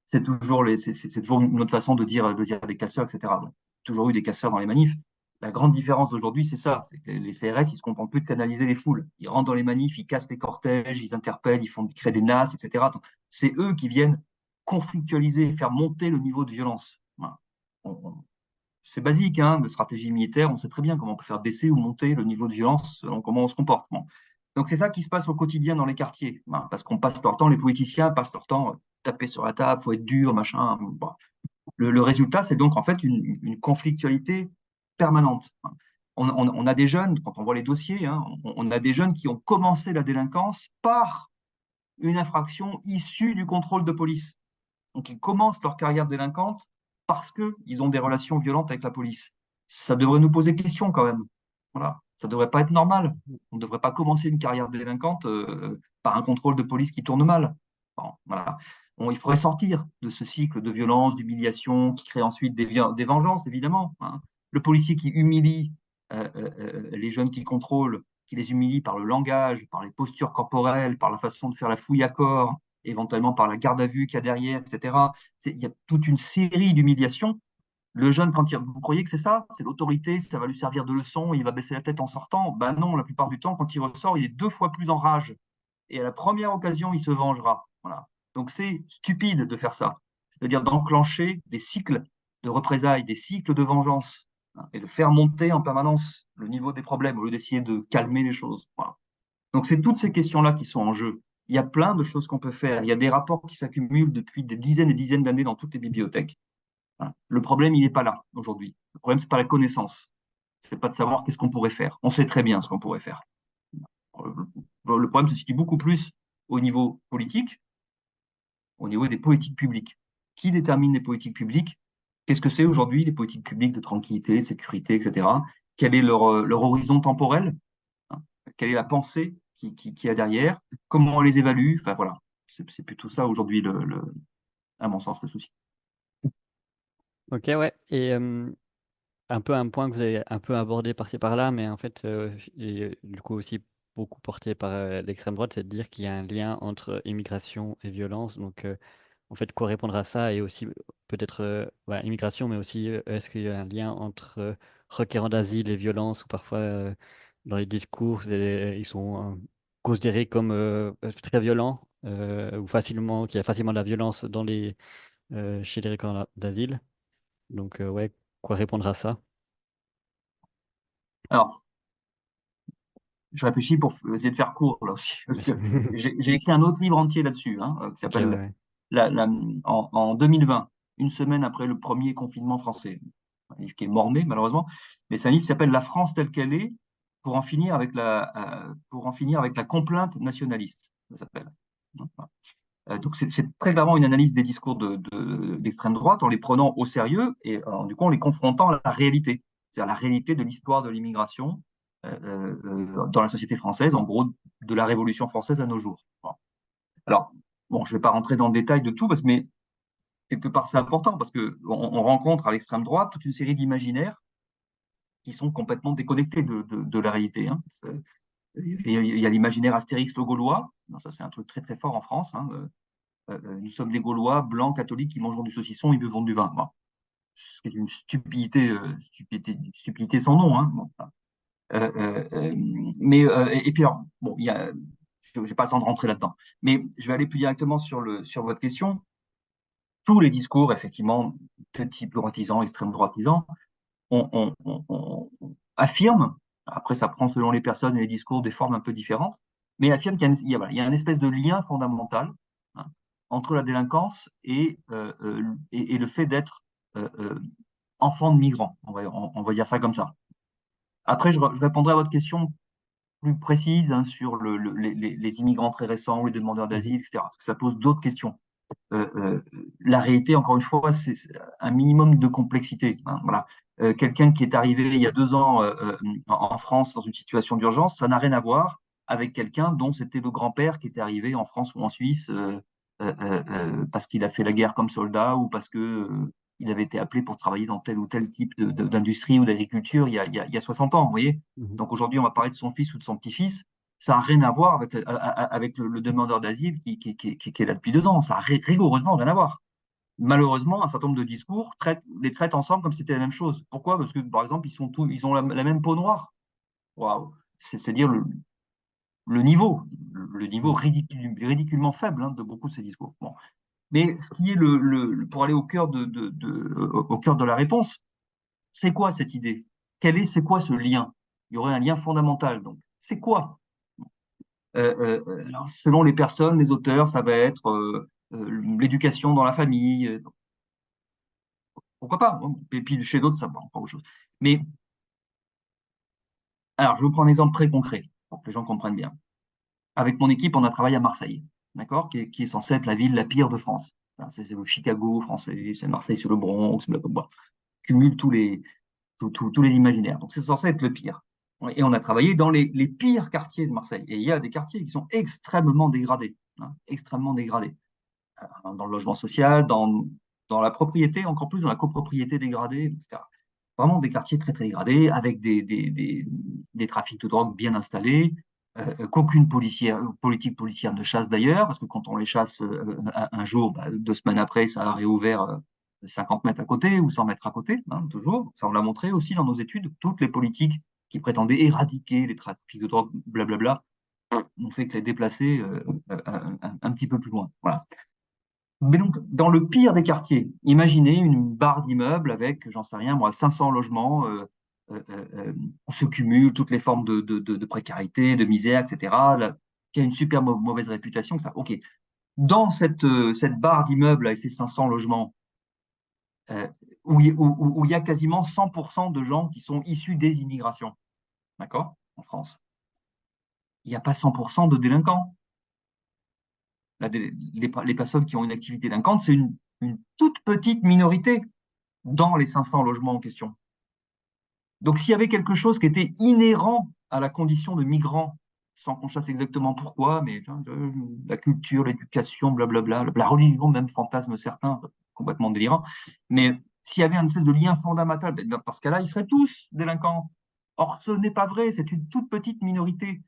c'est toujours une autre façon de dire des casseurs, etc. Donc, toujours eu des casseurs dans les manifs. La grande différence d'aujourd'hui, c'est ça, c'est que les CRS, ils se contentent plus de canaliser les foules. Ils rentrent dans les manifs, ils cassent les cortèges, ils interpellent, ils créent des NAS, etc. Donc, c'est eux qui viennent conflictualiser, faire monter le niveau de violence. Voilà. C'est basique, hein, de stratégie militaire, on sait très bien comment on peut faire baisser ou monter le niveau de violence selon comment on se comporte. Bon. Donc c'est ça qui se passe au quotidien dans les quartiers, hein, parce qu'on passe leur temps, les politiciens passent leur temps taper sur la table, faut être dur, machin. Bon. Le résultat, c'est donc en fait une conflictualité permanente. On a des jeunes, quand on voit les dossiers, hein, on a des jeunes qui ont commencé la délinquance par une infraction issue du contrôle de police. Donc, ils commencent leur carrière délinquante parce qu'ils ont des relations violentes avec la police. Ça devrait nous poser question quand même. Voilà. Ça ne devrait pas être normal. On ne devrait pas commencer une carrière délinquante par un contrôle de police qui tourne mal. Bon, voilà. Bon, il faudrait sortir de ce cycle de violence, d'humiliation, qui crée ensuite des vengeances, évidemment. Hein. Le policier qui humilie les jeunes qui contrôlent, qui les humilie par le langage, par les postures corporelles, par la façon de faire la fouille à corps, éventuellement par la garde à vue qu'il y a derrière, etc. Il y a toute une série d'humiliations. Le jeune, vous croyez que c'est ça? C'est l'autorité, ça va lui servir de leçon, il va baisser la tête en sortant. Ben non, la plupart du temps, quand il ressort, il est 2 fois plus en rage. Et à la première occasion, il se vengera. Voilà. Donc c'est stupide de faire ça. C'est-à-dire d'enclencher des cycles de représailles, des cycles de vengeance, hein, et de faire monter en permanence le niveau des problèmes au lieu d'essayer de calmer les choses. Voilà. Donc, c'est toutes ces questions-là qui sont en jeu. Il y a plein de choses qu'on peut faire. Il y a des rapports qui s'accumulent depuis des dizaines et dizaines d'années dans toutes les bibliothèques. Hein. Le problème, il n'est pas là aujourd'hui. Le problème, c'est pas la connaissance. C'est pas de savoir qu'est-ce qu'on pourrait faire. On sait très bien ce qu'on pourrait faire. Le problème se situe beaucoup plus au niveau politique, au niveau des politiques publiques. Qui détermine les politiques publiques? Qu'est-ce que c'est aujourd'hui les politiques publiques de tranquillité, de sécurité, etc. Quel est leur horizon temporel? Hein. Quelle est la pensée qui a derrière? Comment on les évalue? Enfin voilà, c'est plutôt ça aujourd'hui, à mon sens, le souci. Ok, ouais. Et un peu un point que vous avez un peu abordé par-ci par-là, mais en fait, et du coup aussi beaucoup porté par l'extrême droite, c'est de dire qu'il y a un lien entre immigration et violence. Donc, en fait, quoi répondre à ça et aussi peut-être voilà, immigration, mais aussi est-ce qu'il y a un lien entre requérants d'asile et violence, ou parfois dans les discours, ils sont considérés comme très violents ou facilement, qu'il y a facilement de la violence chez les requérants d'asile. Donc, ouais, quoi répondre à ça? Alors, je réfléchis pour essayer de faire court là aussi, parce que j'ai écrit un autre livre entier là-dessus, hein, qui Ok, ouais, s'appelle ouais. en 2020, une semaine après le premier confinement français. Un livre qui est mort-né, malheureusement, mais c'est un livre qui s'appelle La France telle qu'elle est, pour en finir avec la complainte nationaliste, ça s'appelle. Donc c'est très clairement une analyse des discours d'extrême droite en les prenant au sérieux et du coup en les confrontant à la réalité, c'est-à-dire la réalité de l'histoire de l'immigration dans la société française, en gros de la Révolution française à nos jours. Bon. Alors, bon, je ne vais pas rentrer dans le détail de tout, mais quelque part c'est important parce qu'on rencontre à l'extrême droite toute une série d'imaginaires qui sont complètement déconnectés de la réalité. Hein. Il y a l'imaginaire Astérix le Gaulois, ça c'est un truc très très fort en France. Hein. Nous sommes des Gaulois blancs catholiques qui mangeront du saucisson et buvons du vin. Bon, ce qui est une stupidité sans nom. Hein. Bon, et puis alors, bon, je n'ai pas le temps de rentrer là-dedans, mais je vais aller plus directement sur votre question. Tous les discours, effectivement, de type droitisant, extrême droitisant, on affirme, après ça prend selon les personnes et les discours des formes un peu différentes, mais affirme voilà, il y a une espèce de lien fondamental, hein, entre la délinquance et le fait d'être euh, euh, enfant de migrants. On va dire ça comme ça. Après, je répondrai à votre question plus précise, hein, sur les immigrants très récents, les demandeurs Mhm. d'asile, etc. Parce que ça pose d'autres questions. Euh, euh, la réalité, encore une fois, c'est un minimum de complexité. Hein, voilà. Quelqu'un qui est arrivé il y a 2 ans en France dans une situation d'urgence, ça n'a rien à voir avec quelqu'un dont c'était le grand-père qui était arrivé en France ou en Suisse parce qu'il a fait la guerre comme soldat ou parce que il avait été appelé pour travailler dans tel ou tel type d'industrie ou d'agriculture il y a 60 ans. Vous voyez. Mhm. Donc aujourd'hui, on va parler de son fils ou de son petit-fils. Ça n'a rien à voir avec le demandeur d'asile qui est là depuis 2 ans. Ça n'a rigoureusement rien à voir. Malheureusement, un certain nombre de discours les traitent ensemble comme si c'était la même chose. Pourquoi? Parce que, par exemple, ils ont la même peau noire. Waouh! C'est dire le niveau Mhm. ridiculement faible, hein, de beaucoup de ces discours. Bon. Mais ce qui est pour aller au cœur de la réponse, c'est quoi cette idée? C'est quoi ce lien? Il y aurait un lien fondamental. Donc, c'est quoi? Alors, selon les personnes, les auteurs, ça va être l'éducation dans la famille. Pourquoi pas? Hein. Et puis chez d'autres, ça va encore autre chose. Mais alors, je vais vous prendre un exemple très concret pour que les gens comprennent bien. Avec mon équipe, on a travaillé à Marseille, d'accord, qui est censée être la ville la pire de France. Enfin, c'est le Chicago français, c'est Marseille sur le Bronx, blablabla. Cumule tous les imaginaires. Donc, c'est censé être le pire. Et on a travaillé dans les pires quartiers de Marseille. Et il y a des quartiers qui sont extrêmement dégradés, hein, extrêmement dégradés. Dans le logement social, dans la propriété, encore plus dans la copropriété dégradée, etc. Vraiment des quartiers très, très dégradés, avec des trafics de drogue bien installés, qu'aucune politique policière ne chasse d'ailleurs, parce que quand on les chasse un jour, bah, 2 semaines après, ça a réouvert 50 mètres à côté ou 100 mètres à côté, hein, toujours. Ça, on l'a montré aussi dans nos études. Toutes les politiques qui prétendaient éradiquer les trafics de drogue, blablabla, n'ont fait que les déplacer un petit peu plus loin. Voilà. Mais donc, dans le pire des quartiers, imaginez une barre d'immeubles avec, j'en sais rien, moi, 500 logements, où se cumulent toutes les formes de précarité, de misère, etc., là, qui a une super mauvaise réputation. Ça. OK. Dans cette barre d'immeubles et ces 500 logements, euh, où il y a quasiment 100% de gens qui sont issus des immigrations, d'accord, en France, il n'y a pas 100% de délinquants. Les personnes qui ont une activité délinquante, c'est une toute petite minorité dans les 500 logements en question. Donc s'il y avait quelque chose qui était inhérent à la condition de migrant, sans qu'on sache exactement pourquoi, mais la culture, l'éducation, blablabla, la religion même fantasme certains, complètement délirant, mais s'il y avait un espèce de lien fondamental, dans ce cas-là, ils seraient tous délinquants. Or, ce n'est pas vrai, c'est une toute petite minorité.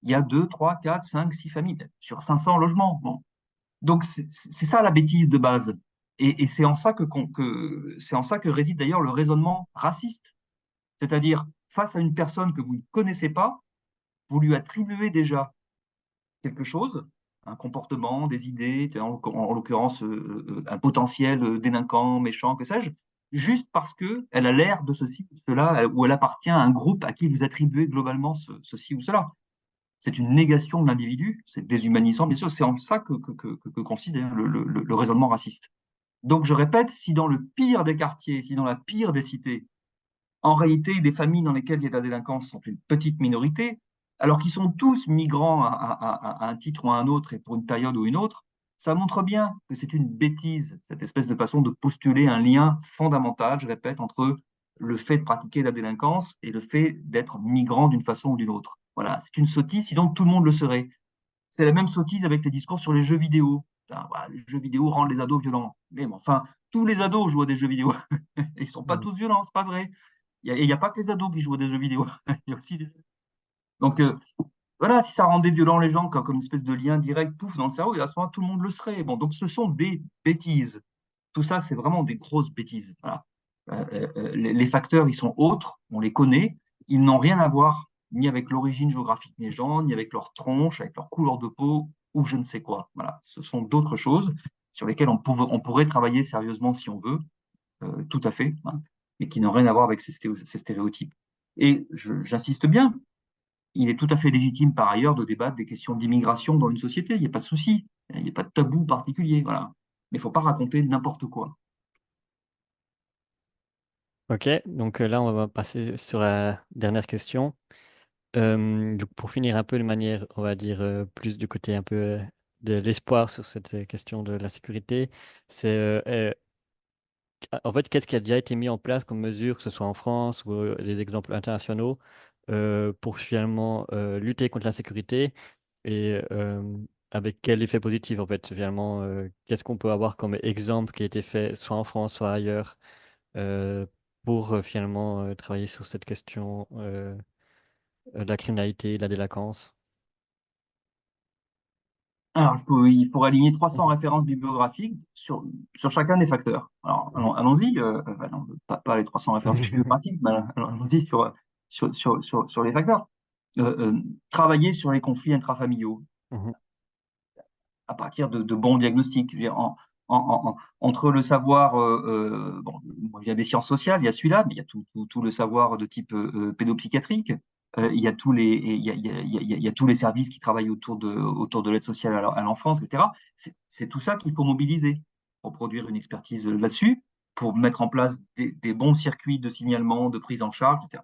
Il y a 2, 3, 4, 5, 6 familles sur 500 logements. Bon. Donc, c'est ça la bêtise de base. Et c'est en ça c'est en ça que réside d'ailleurs le raisonnement raciste. C'est-à-dire, face à une personne que vous ne connaissez pas, vous lui attribuez déjà quelque chose, un comportement, des idées, en l'occurrence un potentiel délinquant, méchant, que sais-je, juste parce qu'elle a l'air de ceci ou cela, ou elle appartient à un groupe à qui vous attribuez globalement ceci ou cela. C'est une négation de l'individu, c'est déshumanisant, bien sûr, c'est en ça que consiste le raisonnement raciste. Donc je répète, si dans le pire des quartiers, si dans la pire des cités, en réalité, des familles dans lesquelles il y a de la délinquance sont une petite minorité, alors qu'ils sont tous migrants à un titre ou à un autre et pour une période ou une autre, ça montre bien que c'est une bêtise, cette espèce de façon de postuler un lien fondamental, je répète, entre le fait de pratiquer la délinquance et le fait d'être migrant d'une façon ou d'une autre. Voilà, c'est une sottise, sinon tout le monde le serait. C'est la même sottise avec les discours sur les jeux vidéo. Voilà, les jeux vidéo rendent les ados violents. Mais bon, enfin, tous les ados jouent à des jeux vidéo. Ils ne sont pas tous violents, c'est pas vrai. Il n'y a pas que les ados qui jouent à des jeux vidéo. Il y a aussi Donc, voilà, si ça rendait violents les gens comme une espèce de lien direct, pouf, dans le cerveau, et à ce moment-là, tout le monde le serait. Bon, donc ce sont des bêtises. Tout ça, c'est vraiment des grosses bêtises. Voilà. Les facteurs, ils sont autres, on les connaît, ils n'ont rien à voir ni avec l'origine géographique des gens, ni avec leur tronche, avec leur couleur de peau, ou je ne sais quoi. Voilà, ce sont d'autres choses sur lesquelles on pourrait travailler sérieusement si on veut, tout à fait, hein, mais qui n'ont rien à voir avec ces stéréotypes. Et j'insiste bien, il est tout à fait légitime par ailleurs de débattre des questions d'immigration dans une société, il n'y a pas de souci, il n'y a pas de tabou particulier, voilà. Mais il ne faut pas raconter n'importe quoi. Ok, donc là, on va passer sur la dernière question. Donc pour finir un peu de manière, on va dire, plus du côté un peu de l'espoir sur cette question de la sécurité, c'est en fait, qu'est-ce qui a déjà été mis en place comme mesure, que ce soit en France ou des exemples internationaux, pour finalement lutter contre l'insécurité et avec quel effet positif en fait, finalement, qu'est-ce qu'on peut avoir comme exemple qui a été fait soit en France, soit ailleurs, euh, pour finalement travailler sur cette question de la criminalité, de la délinquance. Alors, il faut aligner 300 références bibliographiques sur chacun des facteurs. Alors, allons-y, non, pas les 300 références bibliographiques, mais allons-y sur les facteurs. Travailler sur les conflits intrafamiliaux Mhm. à partir de bons diagnostics. Je veux dire, entre le savoir, bon, il y a des sciences sociales, il y a celui-là, mais il y a tout le savoir de type pédopsychiatrique. Il y a il y a tous les services qui travaillent autour de l'aide sociale à l'enfance, etc. C'est tout ça qu'il faut mobiliser pour produire une expertise là-dessus, pour mettre en place des bons circuits de signalement, de prise en charge, etc.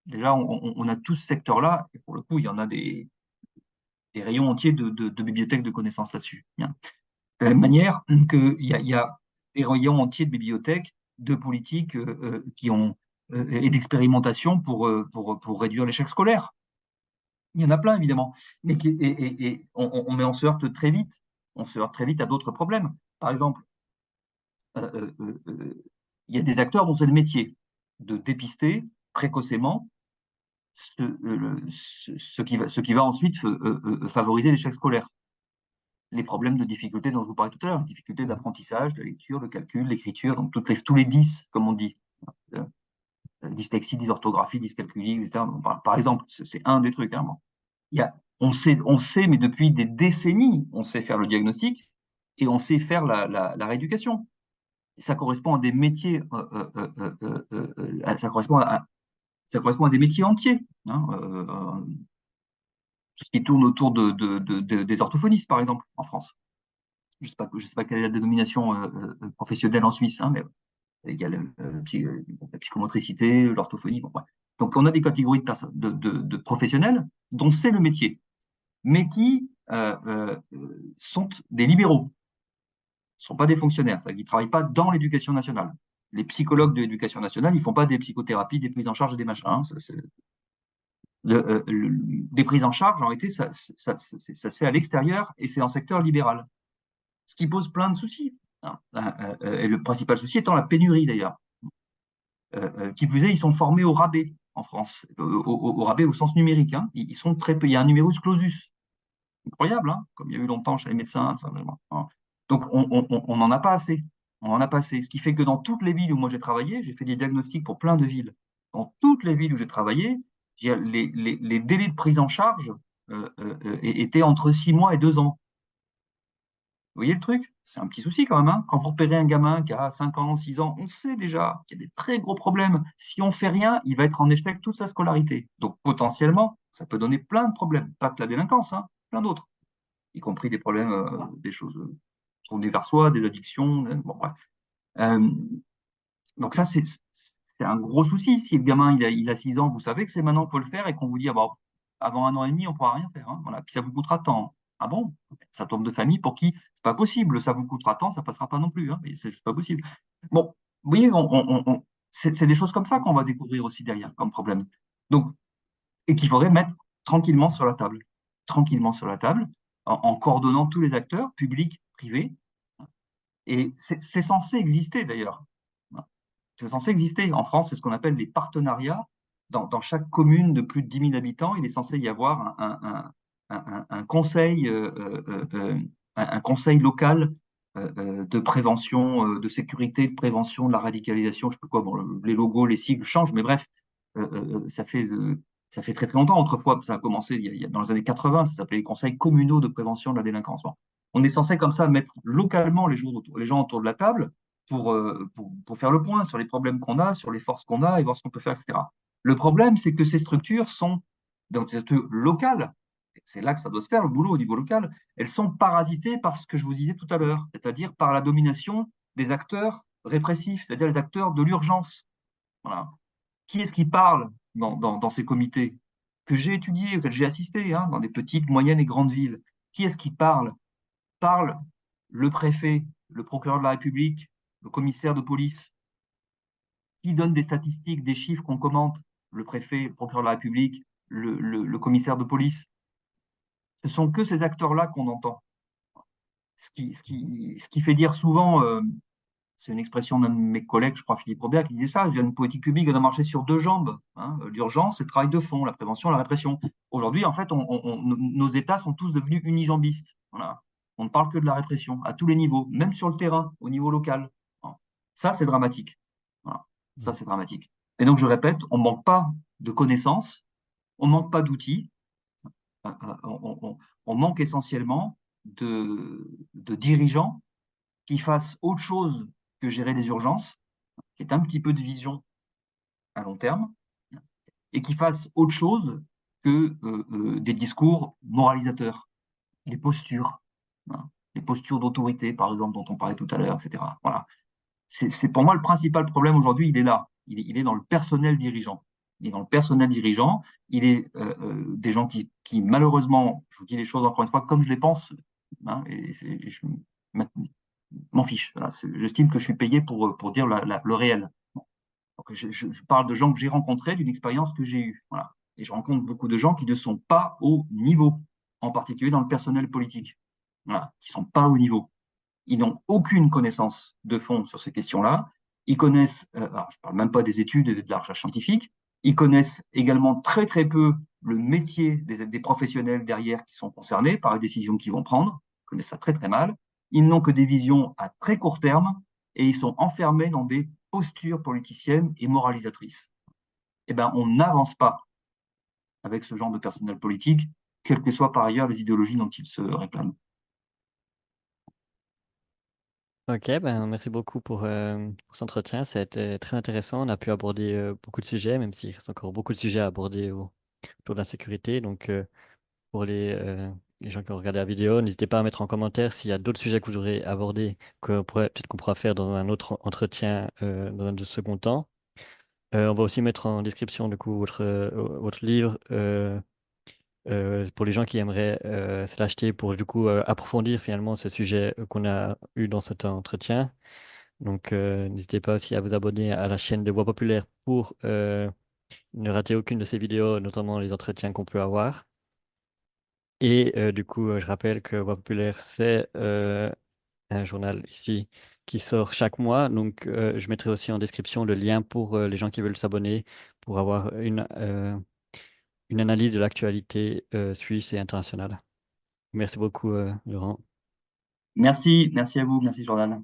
Déjà, on a tout ce secteur-là, et pour le coup, il y en a des rayons entiers de bibliothèques de connaissances là-dessus. Bien. De la même manière qu'il y a des rayons entiers de bibliothèques, de politiques et d'expérimentation pour réduire l'échec scolaire. Il y en a plein, évidemment. On se heurte très vite. On se heurte très vite à d'autres problèmes. Par exemple, il y a des acteurs dont c'est le métier de dépister précocement ce qui va ensuite favoriser l'échec scolaire. Les problèmes de difficulté dont je vous parlais tout à l'heure, les difficultés d'apprentissage, de lecture, de calcul, d'écriture, donc tous les 10, comme on dit, dyslexie, dysorthographie, dyscalculie, etc. Par exemple, c'est un des trucs. Hein, bon. On sait, mais depuis des décennies, on sait faire le diagnostic et on sait faire la rééducation. Ça correspond à des métiers, ça correspond à des métiers entiers. Hein, tout ce qui tourne autour des orthophonistes, par exemple, en France. Je ne sais pas quelle est la dénomination professionnelle en Suisse, hein, mais il y a la psychomotricité, l'orthophonie. Bon, ouais. Donc, on a des catégories de professionnels dont c'est le métier, mais qui sont des libéraux, ne sont pas des fonctionnaires, c'est-à-dire qu'ils ne travaillent pas dans l'éducation nationale. Les psychologues de l'éducation nationale, ils ne font pas des psychothérapies, des prises en charge et des machins. Hein, des prises en charge, en réalité, ça se fait à l'extérieur et c'est en secteur libéral. Ce qui pose plein de soucis. hein. Et le principal souci étant la pénurie d'ailleurs. Qui plus est, ils sont formés au rabais en France, au rabais au sens numérique, hein. Ils sont très peu. Il y a un numerus clausus. Incroyable, hein, comme il y a eu longtemps chez les médecins. Ça, hein. Donc, on n'en a pas assez. On en a pas assez. Ce qui fait que dans toutes les villes où moi j'ai travaillé, j'ai fait des diagnostics pour plein de villes. Dans toutes les villes où j'ai travaillé, les délais de prise en charge étaient entre 6 mois et 2 ans. Vous voyez le truc? C'est un petit souci quand même, hein. Quand vous repérez un gamin qui a 5 ans, 6 ans, on sait déjà qu'il y a des très gros problèmes. Si on fait rien, il va être en échec toute sa scolarité. Donc potentiellement, ça peut donner plein de problèmes. Pas que la délinquance, hein, plein d'autres, y compris des problèmes, des choses, tournées vers soi, des addictions. Bon, bref. Euh, donc ça, c'est un gros souci. Si le gamin il a 6 ans, vous savez que c'est maintenant qu'il faut le faire et qu'on vous dit, ah, bon, avant 1 an et demi, on ne pourra rien faire, hein. Voilà. Puis ça vous coûtera tant. Ah bon? Ça tombe de famille pour qui c'est pas possible. Ça vous coûtera tant, ça passera pas non plus, hein. Mais c'est juste pas possible. Bon, vous voyez, c'est des choses comme ça qu'on va découvrir aussi derrière comme problème. Donc, et qu'il faudrait mettre tranquillement sur la table. Tranquillement sur la table, en coordonnant tous les acteurs, publics, privés. Et c'est censé exister d'ailleurs. C'est censé exister. En France, c'est ce qu'on appelle les partenariats. Dans chaque commune de plus de 10 000 habitants, il est censé y avoir un conseil, un conseil local de prévention, de sécurité, de prévention de la radicalisation. Je sais pas quoi, bon, les logos, les sigles changent, mais bref, ça fait très très longtemps. Autrefois, ça a commencé dans les années 80, ça s'appelait les conseils communaux de prévention de la délinquance. Bon. On est censé comme ça mettre localement les gens autour de la table pour faire le point sur les problèmes qu'on a, sur les forces qu'on a et voir ce qu'on peut faire, etc. Le problème, c'est que ces structures sont, dans ces structures locales, c'est là que ça doit se faire, le boulot au niveau local, elles sont parasitées par ce que je vous disais tout à l'heure, c'est-à-dire par la domination des acteurs répressifs, c'est-à-dire les acteurs de l'urgence. Voilà. Qui est-ce qui parle dans ces comités que j'ai étudiés, auxquels j'ai assisté, hein, dans des petites, moyennes et grandes villes? Qui est-ce qui parle? Parle le préfet, le procureur de la République, le commissaire de police. Qui donne des statistiques, des chiffres qu'on commente? Le préfet, le procureur de la République, le commissaire de police. Ce sont que ces acteurs-là qu'on entend. Ce qui fait dire souvent, c'est une expression d'un de mes collègues, je crois Philippe Robert, qui disait ça, une politique publique doit marcher sur 2 jambes, hein. L'urgence, c'est le travail de fond, la prévention, la répression. Aujourd'hui, en fait, nos États sont tous devenus unijambistes. Voilà. On ne parle que de la répression, à tous les niveaux, même sur le terrain, au niveau local. Ça, c'est dramatique. Voilà. Ça, c'est dramatique. Et donc, je répète, on ne manque pas de connaissances, on ne manque pas d'outils, on manque essentiellement de dirigeants qui fassent autre chose que gérer les urgences, qui est un petit peu de vision à long terme, et qui fassent autre chose que des discours moralisateurs, les postures, voilà. Les postures d'autorité, par exemple, dont on parlait tout à l'heure, etc. Voilà. C'est pour moi le principal problème aujourd'hui, il est là. Il est dans le personnel dirigeant. Il est dans le personnel dirigeant. Il est des gens qui, malheureusement, je vous dis les choses encore une fois comme je les pense, hein, et je m'en fiche. Voilà, j'estime que je suis payé pour dire le réel. Donc, je parle de gens que j'ai rencontrés, d'une expérience que j'ai eue. Voilà. Et je rencontre beaucoup de gens qui ne sont pas au niveau, en particulier dans le personnel politique. Voilà, qui ne sont pas au niveau. Ils n'ont aucune connaissance de fond sur ces questions-là. Ils connaissent, alors je ne parle même pas des études et de la recherche scientifique, ils connaissent également très très peu le métier des professionnels derrière qui sont concernés par les décisions qu'ils vont prendre, ils connaissent ça très très mal. Ils n'ont que des visions à très court terme et ils sont enfermés dans des postures politiciennes et moralisatrices. Eh bien, on n'avance pas avec ce genre de personnel politique, quelles que soient par ailleurs les idéologies dont ils se réclament. Ok, ben merci beaucoup pour cet entretien. Ça a été très intéressant. On a pu aborder beaucoup de sujets, même s'il reste encore beaucoup de sujets à aborder autour de la sécurité. Donc, pour les gens qui ont regardé la vidéo, n'hésitez pas à mettre en commentaire s'il y a d'autres sujets que vous voudrez aborder, peut-être qu'on pourra faire dans un autre entretien dans un de second temps. On va aussi mettre en description du coup votre livre pour les gens qui aimeraient se l'acheter pour du coup approfondir finalement ce sujet qu'on a eu dans cet entretien. Donc n'hésitez pas aussi à vous abonner à la chaîne de Voix Populaire pour ne rater aucune de ces vidéos, notamment les entretiens qu'on peut avoir. Et du coup, je rappelle que Voix Populaire, c'est un journal ici qui sort chaque mois. Donc, je mettrai aussi en description le lien pour les gens qui veulent s'abonner pour avoir une analyse de l'actualité suisse et internationale. Merci beaucoup, Laurent. Merci à vous, merci Jordan.